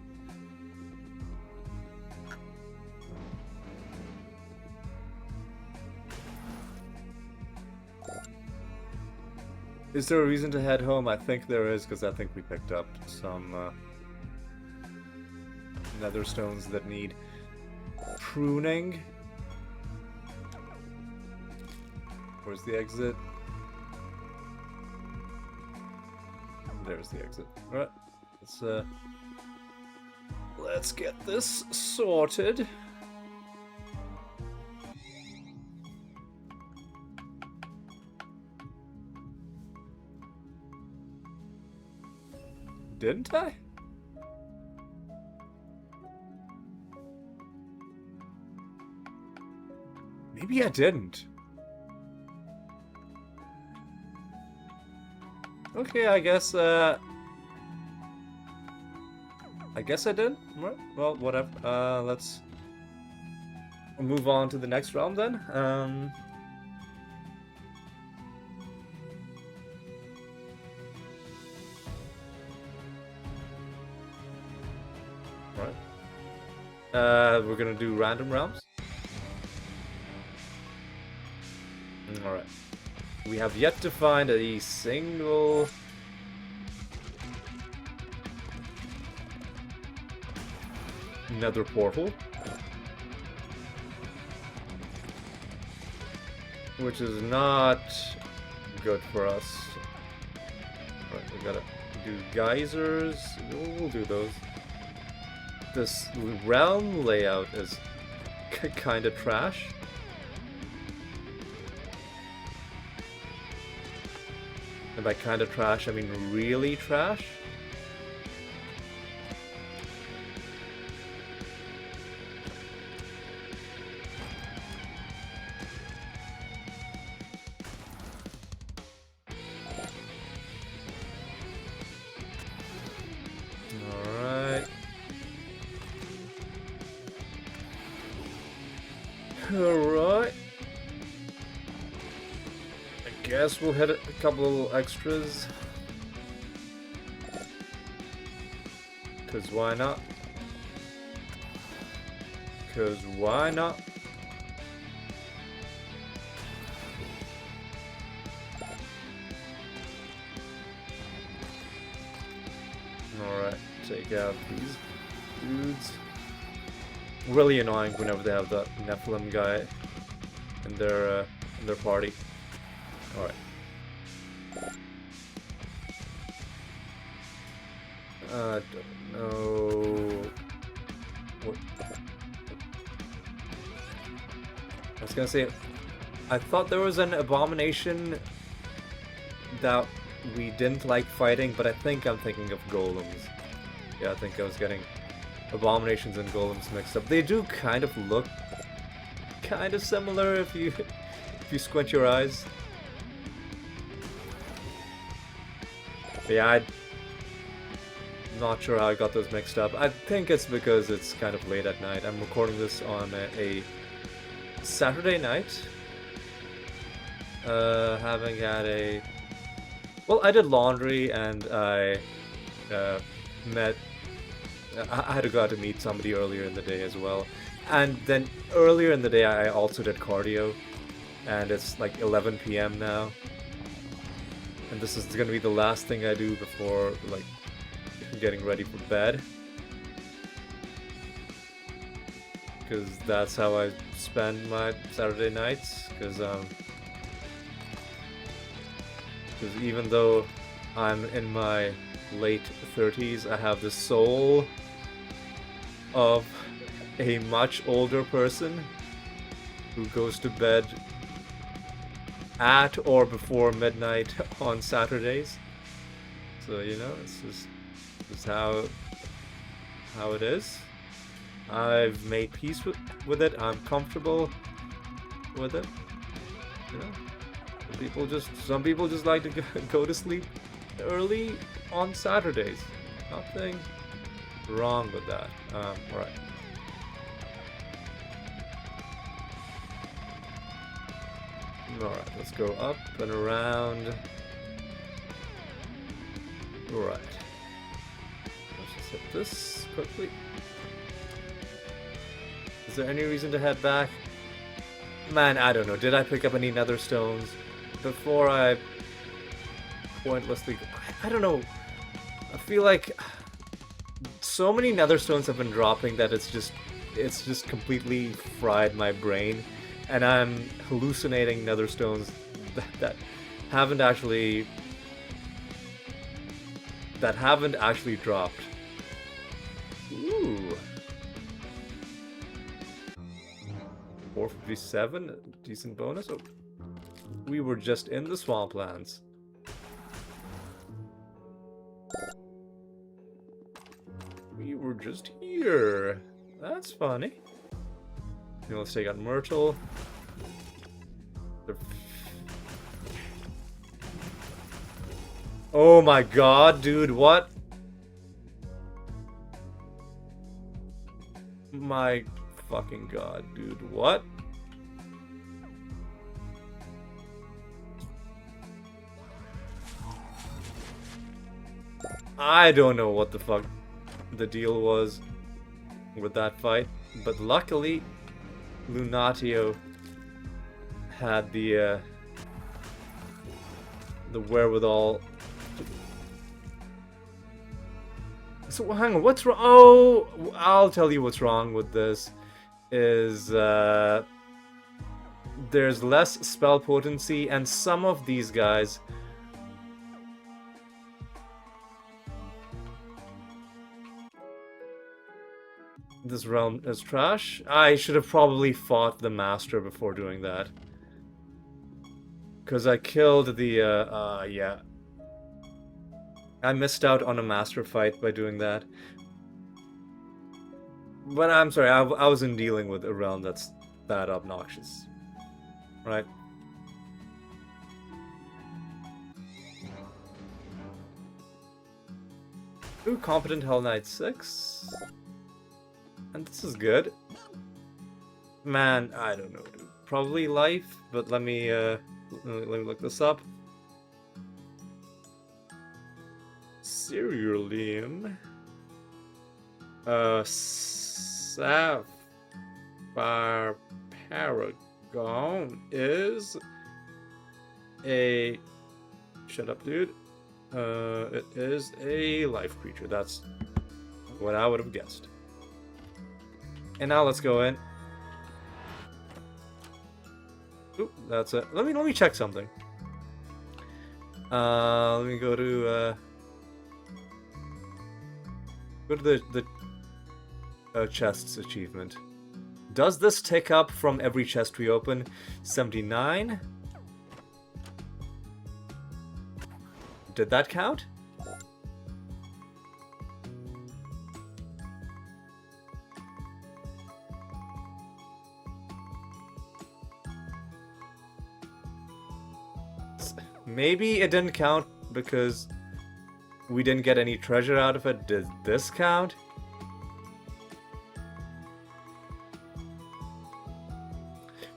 Is there a reason to head home? I think there is, because I think we picked up some nether stones that need pruning. Where's the exit? There's the exit. Alright, let's get this sorted. Didn't I? Maybe I didn't. Okay, I guess I did. Right. Well, whatever. Let's move on to the next realm then. We're gonna do random realms. Alright. We have yet to find a single nether portal, which is not good for us. Alright, we gotta do geysers. We'll do those. This realm layout is kind of trash. And by kind of trash, I mean really trash. Alright. I guess we'll hit a couple extras. Cause why not? Cause why not? Alright, take out these dudes. Really annoying whenever they have that Nephilim guy in their party. Alright. I don't know what. I was gonna say, I thought there was an abomination that we didn't like fighting, but I think I'm thinking of golems. Yeah, I think I was getting abominations and golems mixed up. They do kind of look kind of similar if you squint your eyes. But yeah, I'm not sure how I got those mixed up. I think it's because it's kind of late at night. I'm recording this on a Saturday night. Having had a... Well, I did laundry and I I had to go out to meet somebody earlier in the day as well. And then earlier in the day I also did cardio. And it's like 11 PM now. And this is going to be the last thing I do before like getting ready for bed. Because that's how I spend my Saturday nights. Because even though I'm in my late 30s, I have the soul of a much older person who goes to bed at or before midnight on Saturdays. So, you know, it's just how it is. I've made peace with it. I'm comfortable with it. You know, some people just like to go to sleep early on Saturdays. Nothing wrong with that. Alright. Alright, let's go up and around. Alright. Let's just hit this quickly. Is there any reason to head back? Man, I don't know. Did I pick up any nether stones before I pointlessly... I don't know. I feel like so many nether stones have been dropping that it's just completely fried my brain, and I'm hallucinating nether stones that haven't actually dropped. Ooh. 457, decent bonus. Oh, we were just in the swamplands. We were just here. That's funny. Now let's take out Myrtle. Oh my god, dude, what? My fucking god, dude, what? I don't know what the fuck the deal was with that fight, but luckily Lunatio had the wherewithal. So hang on, what's wrong? Oh, I'll tell you what's wrong with this. Is there's less spell potency, and some of these guys this realm is trash. I should have probably fought the master before doing that, because I killed the yeah, I missed out on a master fight by doing that. But I'm sorry, I wasn't dealing with a realm that's that obnoxious. Right? Ooh, Competent Hell Knight 6. And this is good. Man, I don't know, dude. Probably life, but let me look this up. Siralim. Sapphire Paragon is a... Shut up, dude. It is a life creature. That's what I would have guessed. And now let's go in. Oop, that's it. Let me check something. Let me go to the chests achievement. Does this tick up from every chest we open? 79. Did that count? Maybe it didn't count because we didn't get any treasure out of it. Did this count?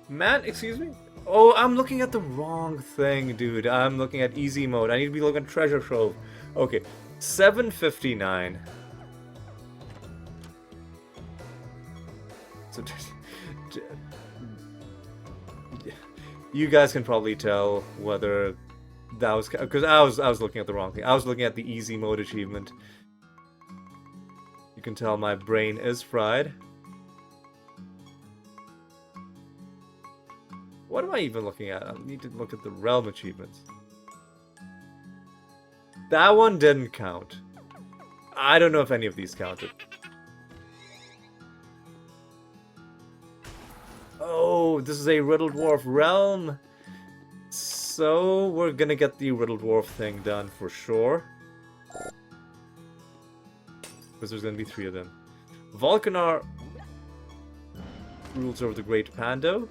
Man, excuse me? Oh, I'm looking at the wrong thing, dude. I'm looking at easy mode. I need to be looking at treasure trove. Okay, 759. So, you guys can probably tell whether that was, because I was looking at the wrong thing. I was looking at the easy mode achievement. You can tell my brain is fried. What am I even looking at? I need to look at the realm achievements. That one didn't count. I don't know if any of these counted. Oh, this is a Riddle Dwarf realm. So we're gonna get the Riddle Dwarf thing done for sure. Because there's gonna be 3 of them. Volcanar rules over the Great Pando.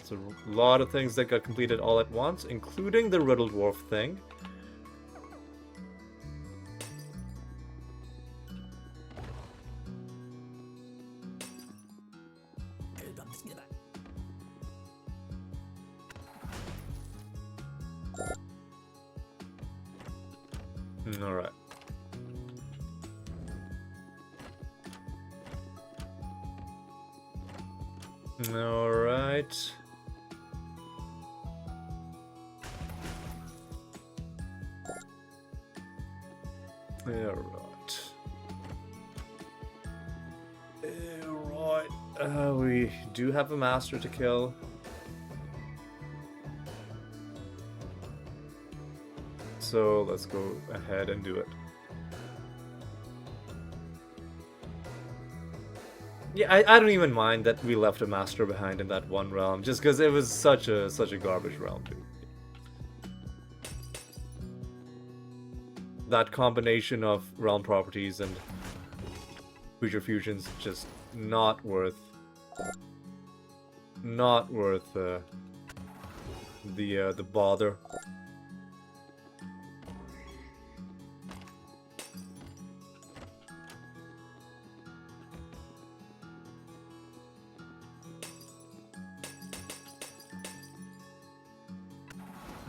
So a lot of things that got completed all at once, including the Riddle Dwarf thing. Alright. Alright. Alright. We do have a master to kill. So let's go ahead and do it. Yeah, I don't even mind that we left a master behind in that one realm, just because it was such a garbage realm, dude. That combination of realm properties and creature fusions just not worth the bother.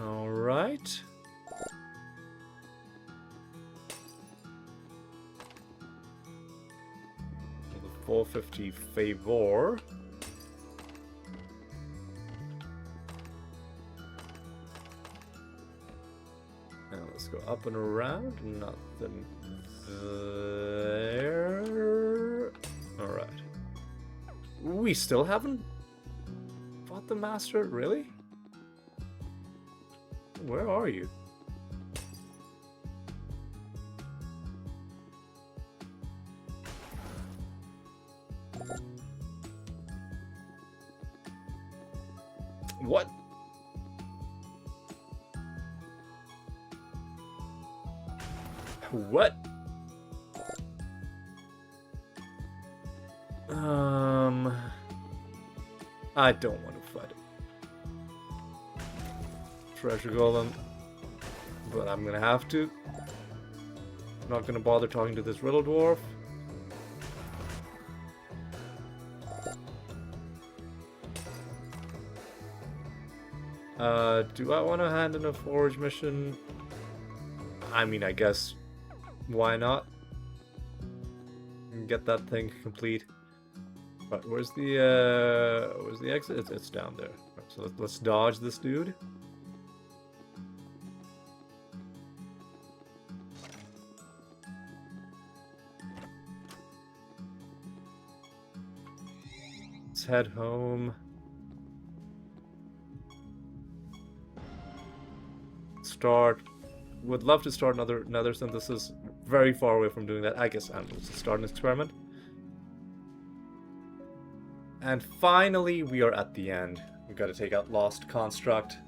All right. The 450 favor. Now let's go up and around. Nothing there. All right. We still haven't fought the master, really? Where are you? What? What? I don't want to fight it. Treasure golem, but I'm gonna have to. Not gonna bother talking to this riddle dwarf. Do I want to hand in a forge mission? I mean, I guess, why not? Get that thing complete. But where's the exit? It's down there. Right, so let's dodge this dude. Let's head home. Would love to start another synthesis. Very far away from doing that. I guess I'm going to start an experiment. And finally, we are at the end. We've got to take out Lost Construct.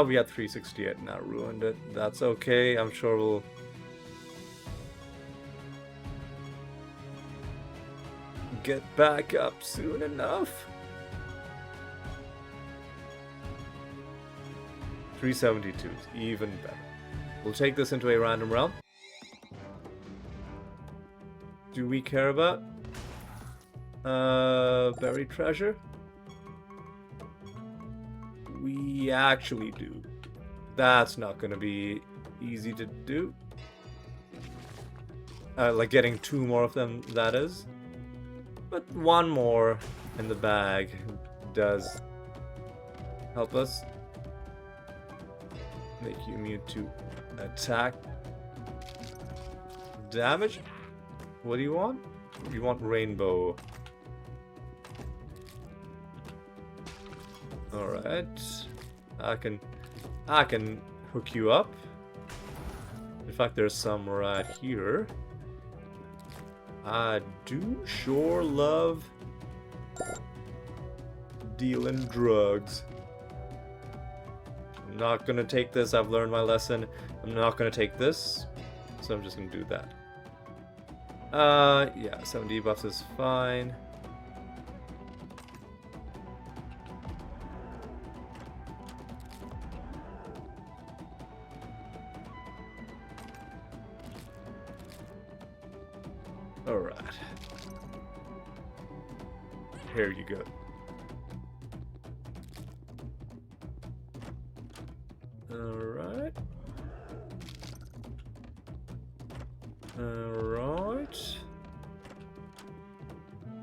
We had 368 and that ruined it. That's okay. I'm sure we'll get back up soon enough. 372 is even better. We'll take this into a random realm. Do we care about buried treasure? We actually do. That's not gonna be easy to do. Like getting 2 more of them, that is. But 1 more in the bag does help us. Make you immune to attack damage. What do you want? You want rainbow. Alright. I can hook you up. In fact, there's some right here. I do sure love dealing drugs. I'm not gonna take this. I've learned my lesson. I'm not gonna take this, so I'm just gonna do that. Yeah, 7 debuffs is fine. Alright. Here you go. Alright. Alright.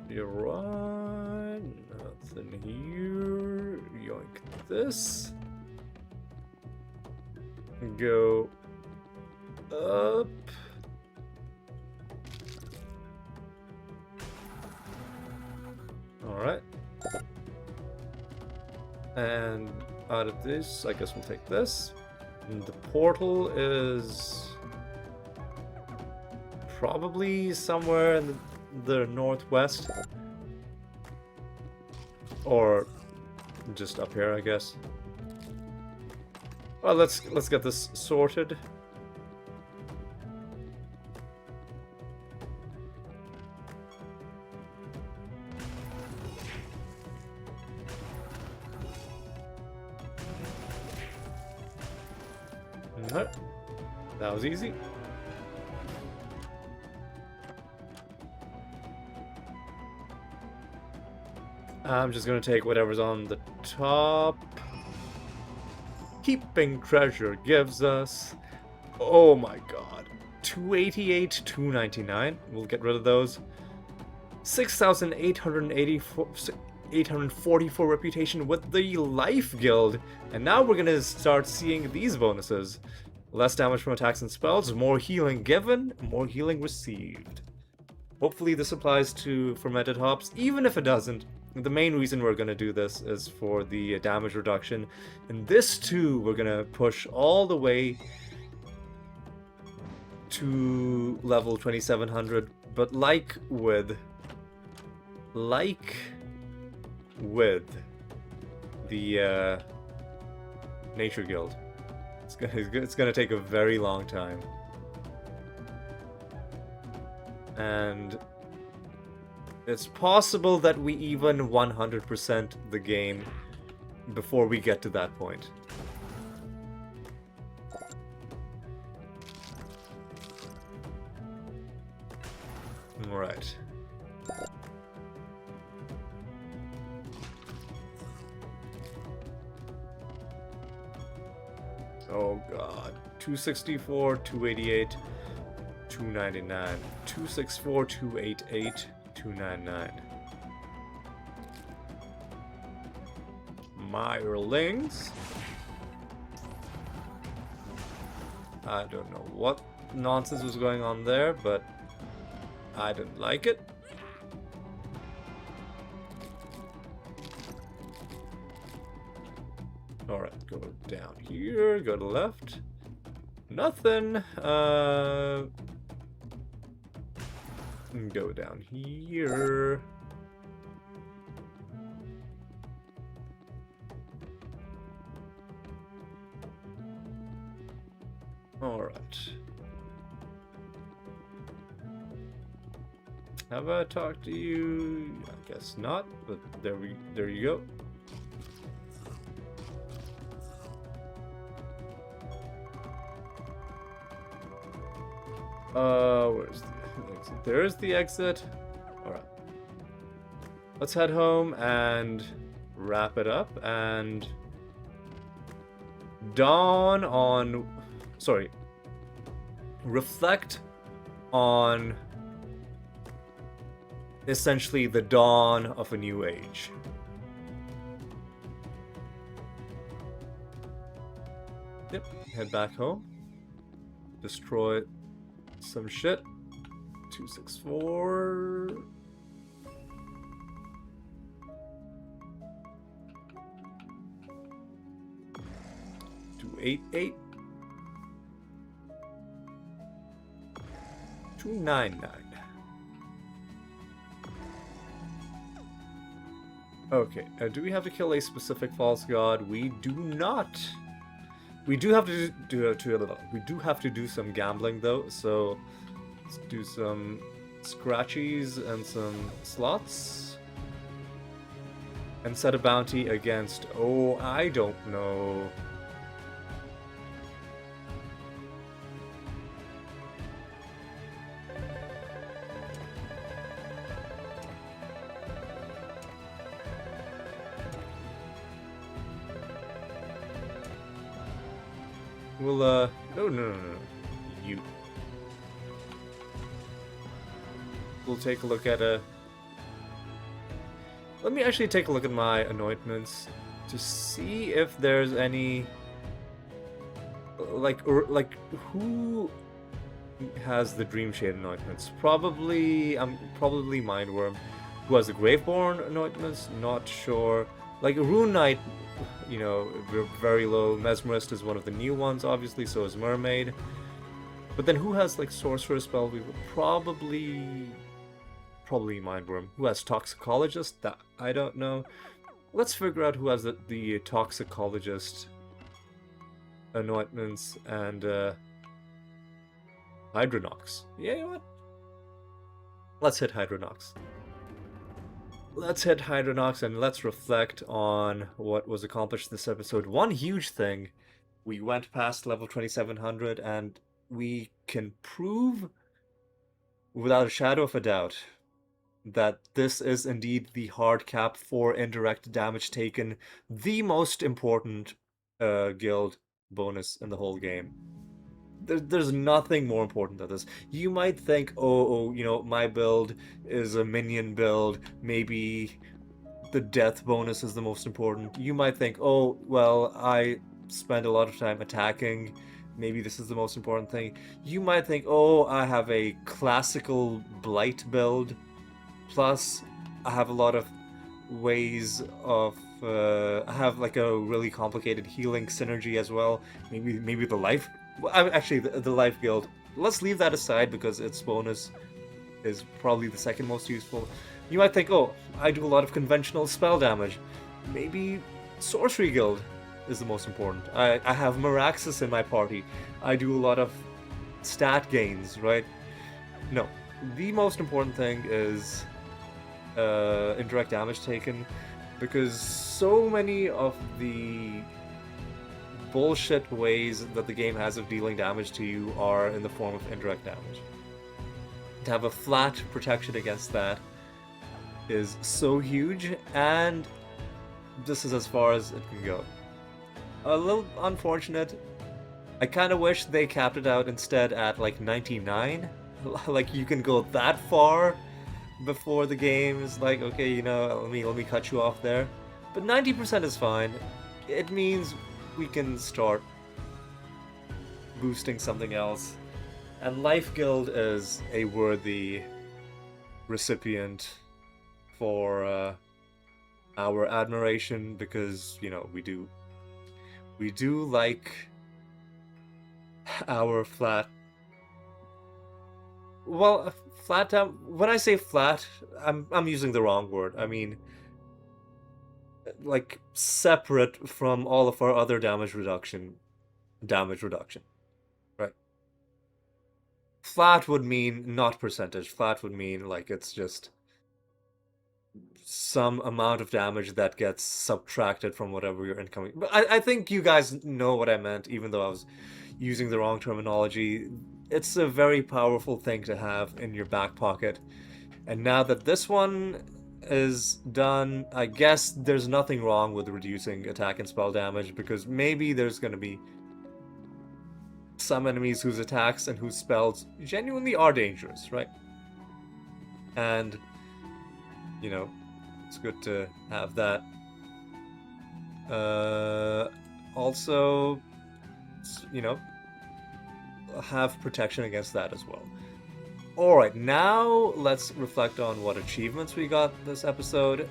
You're right. Nothing here. Yoink this. Go up. Alright. And out of this, I guess we'll take this. And the portal is probably somewhere in the northwest. Or just up here, I guess. Well, let's get this sorted. Nope. That was easy. I'm just gonna take whatever's on the top. Heaping treasure gives us, oh my god, 288, 299. We'll get rid of those. 6,844 reputation with the Life Guild. And now we're gonna start seeing these bonuses. Less damage from attacks and spells, more healing given, more healing received. Hopefully this applies to fermented hops. Even if it doesn't, the main reason we're going to do this is for the damage reduction. And this too, we're going to push all the way to level 2700. But like with the Nature Guild, it's gonna take a very long time. And it's possible that we even 100% the game before we get to that point. Alright. Oh god. 264, 288, 299. 264, 288, 299. Mirelings. I don't know what nonsense was going on there, but I didn't like it. Alright, go down here, go to the left. Nothing. Go down here. Alright. Have I talked to you? I guess not, but there you go. Where's the exit? There's the exit. Alright. Let's head home and wrap it up and reflect on essentially the dawn of a new age. Yep, head back home. Destroy some shit. 264. Two 88. 299. Okay, do we have to kill a specific false god? We do not. We do have to do some gambling though, so let's do some scratchies and some slots. And set a bounty against, oh, I don't know. We'll, no. You. We'll take a look at let me actually take a look at my anointments to see if there's any, like who has the Dream Shade anointments? Probably Mindworm. Who has the Graveborn anointments? Not sure. Like Rune Knight, you know, very low. Mesmerist is one of the new ones, obviously. So is Mermaid. But then who has like Sorcerer Spell? We would probably Mindworm. Who has Toxicologist? That I don't know. Let's figure out who has the Toxicologist anointments and Hydronox. Yeah, you know what? Let's hit Hydronox. Let's hit Hydronox and let's reflect on what was accomplished this episode. One huge thing, we went past level 2700 and we can prove without a shadow of a doubt that this is indeed the hard cap for indirect damage taken, the most important guild bonus in the whole game. There's nothing more important than this. You might think, oh, you know, my build is a minion build, maybe the death bonus is the most important. You might think, oh, well, I spend a lot of time attacking, maybe this is the most important thing. You might think, oh, I have a classical blight build, plus I have a lot of ways of I have like a really complicated healing synergy as well. Maybe the life. Well, actually, the life guild. Let's leave that aside because its bonus is probably the second most useful. You might think, oh, I do a lot of conventional spell damage. Maybe sorcery guild is the most important. I have Meraxis in my party. I do a lot of stat gains, right? No, the most important thing is indirect damage taken, because so many of the bullshit ways that the game has of dealing damage to you are in the form of indirect damage. To have a flat protection against that is so huge, and this is as far as it can go. A little unfortunate. I kind of wish they capped it out instead at like 99. Like you can go that far before the game is like, okay, you know, let me cut you off there. But 90% is fine. It means we can start boosting something else. And Life Guild is a worthy recipient for our admiration, because, you know, we do like our flat. Well, flat down. When I say flat, I'm using the wrong word. I mean, like separate from all of our other damage reduction, right? Flat would mean not percentage. Flat would mean like it's just some amount of damage that gets subtracted from whatever your incoming. But I think you guys know what I meant, even though I was using the wrong terminology. It's a very powerful thing to have in your back pocket. And now that this one is done, I guess there's nothing wrong with reducing attack and spell damage, because maybe there's going to be some enemies whose attacks and whose spells genuinely are dangerous, right? And, you know, it's good to have that. Also, you know, have protection against that as well. Alright, now let's reflect on what achievements we got this episode.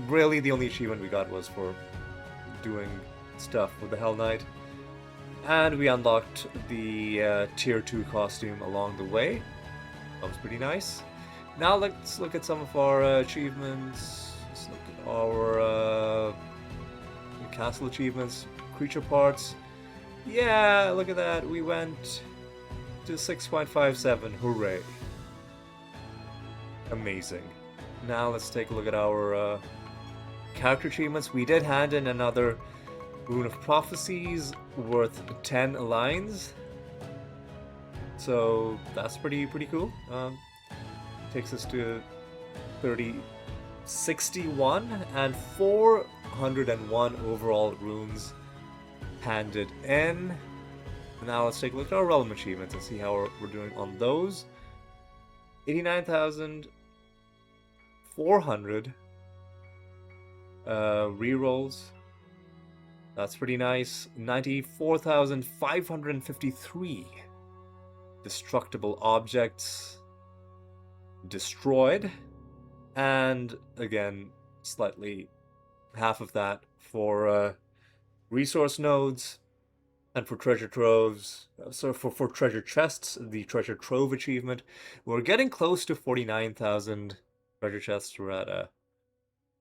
Really, the only achievement we got was for doing stuff with the Hell Knight. And we unlocked the Tier 2 costume along the way. That was pretty nice. Now let's look at some of our achievements. Let's look at our castle achievements, creature parts. Yeah, look at that. We went to 6.57. Hooray. Amazing. Now let's take a look at our character achievements. We did hand in another Rune of Prophecies worth 10 lines. So that's pretty cool. Takes us to 61 and 401 overall runes. handed in. Now let's take a look at our realm achievements and see how we're doing on those. 89,400 rerolls. That's pretty nice. 94,553 destructible objects destroyed. And again, slightly half of that for resource nodes and for treasure troves. So for treasure chests, the treasure trove achievement, we're getting close to 49,000 treasure chests. We're at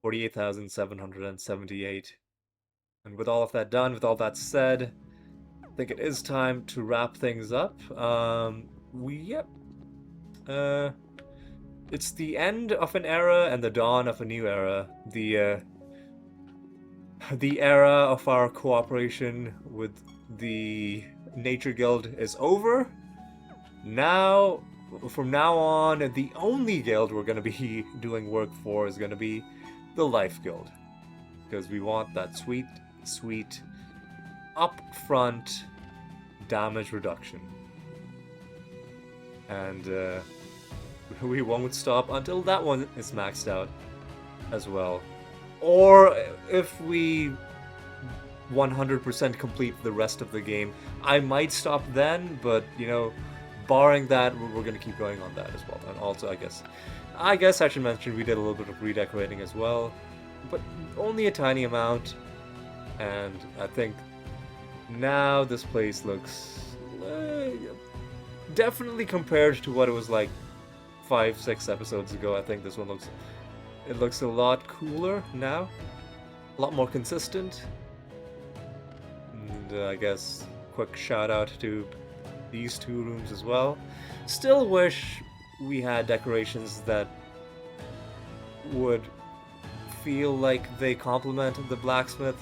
48,778. And with all of that done, with all that said, I think it is time to wrap things up. It's the end of an era and the dawn of a new era. The era of our cooperation with the Nature Guild is over. Now, from now on, the only guild we're going to be doing work for is going to be the Life Guild. Because we want that sweet, sweet, upfront damage reduction. And we won't stop until that one is maxed out as well. Or if we 100% complete the rest of the game, I might stop then, but you know, barring that, we're going to keep going on that as well. And also, I guess I should mention we did a little bit of redecorating as well, but only a tiny amount. And I think now this place looks definitely, compared to what it was like 5-6 episodes ago, I think this one looks a lot cooler now, a lot more consistent. And I guess quick shout out to these two rooms as well. Still wish we had decorations that would feel like they complement the blacksmith,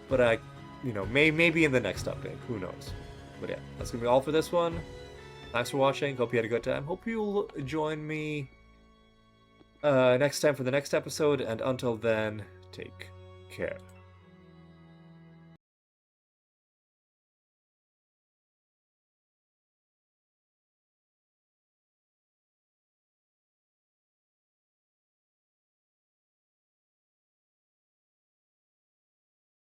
but maybe in the next update, who knows. But yeah, that's gonna be all for this one. Thanks for watching. Hope you had a good time. Hope you'll join me next time for the next episode. And until then, take care.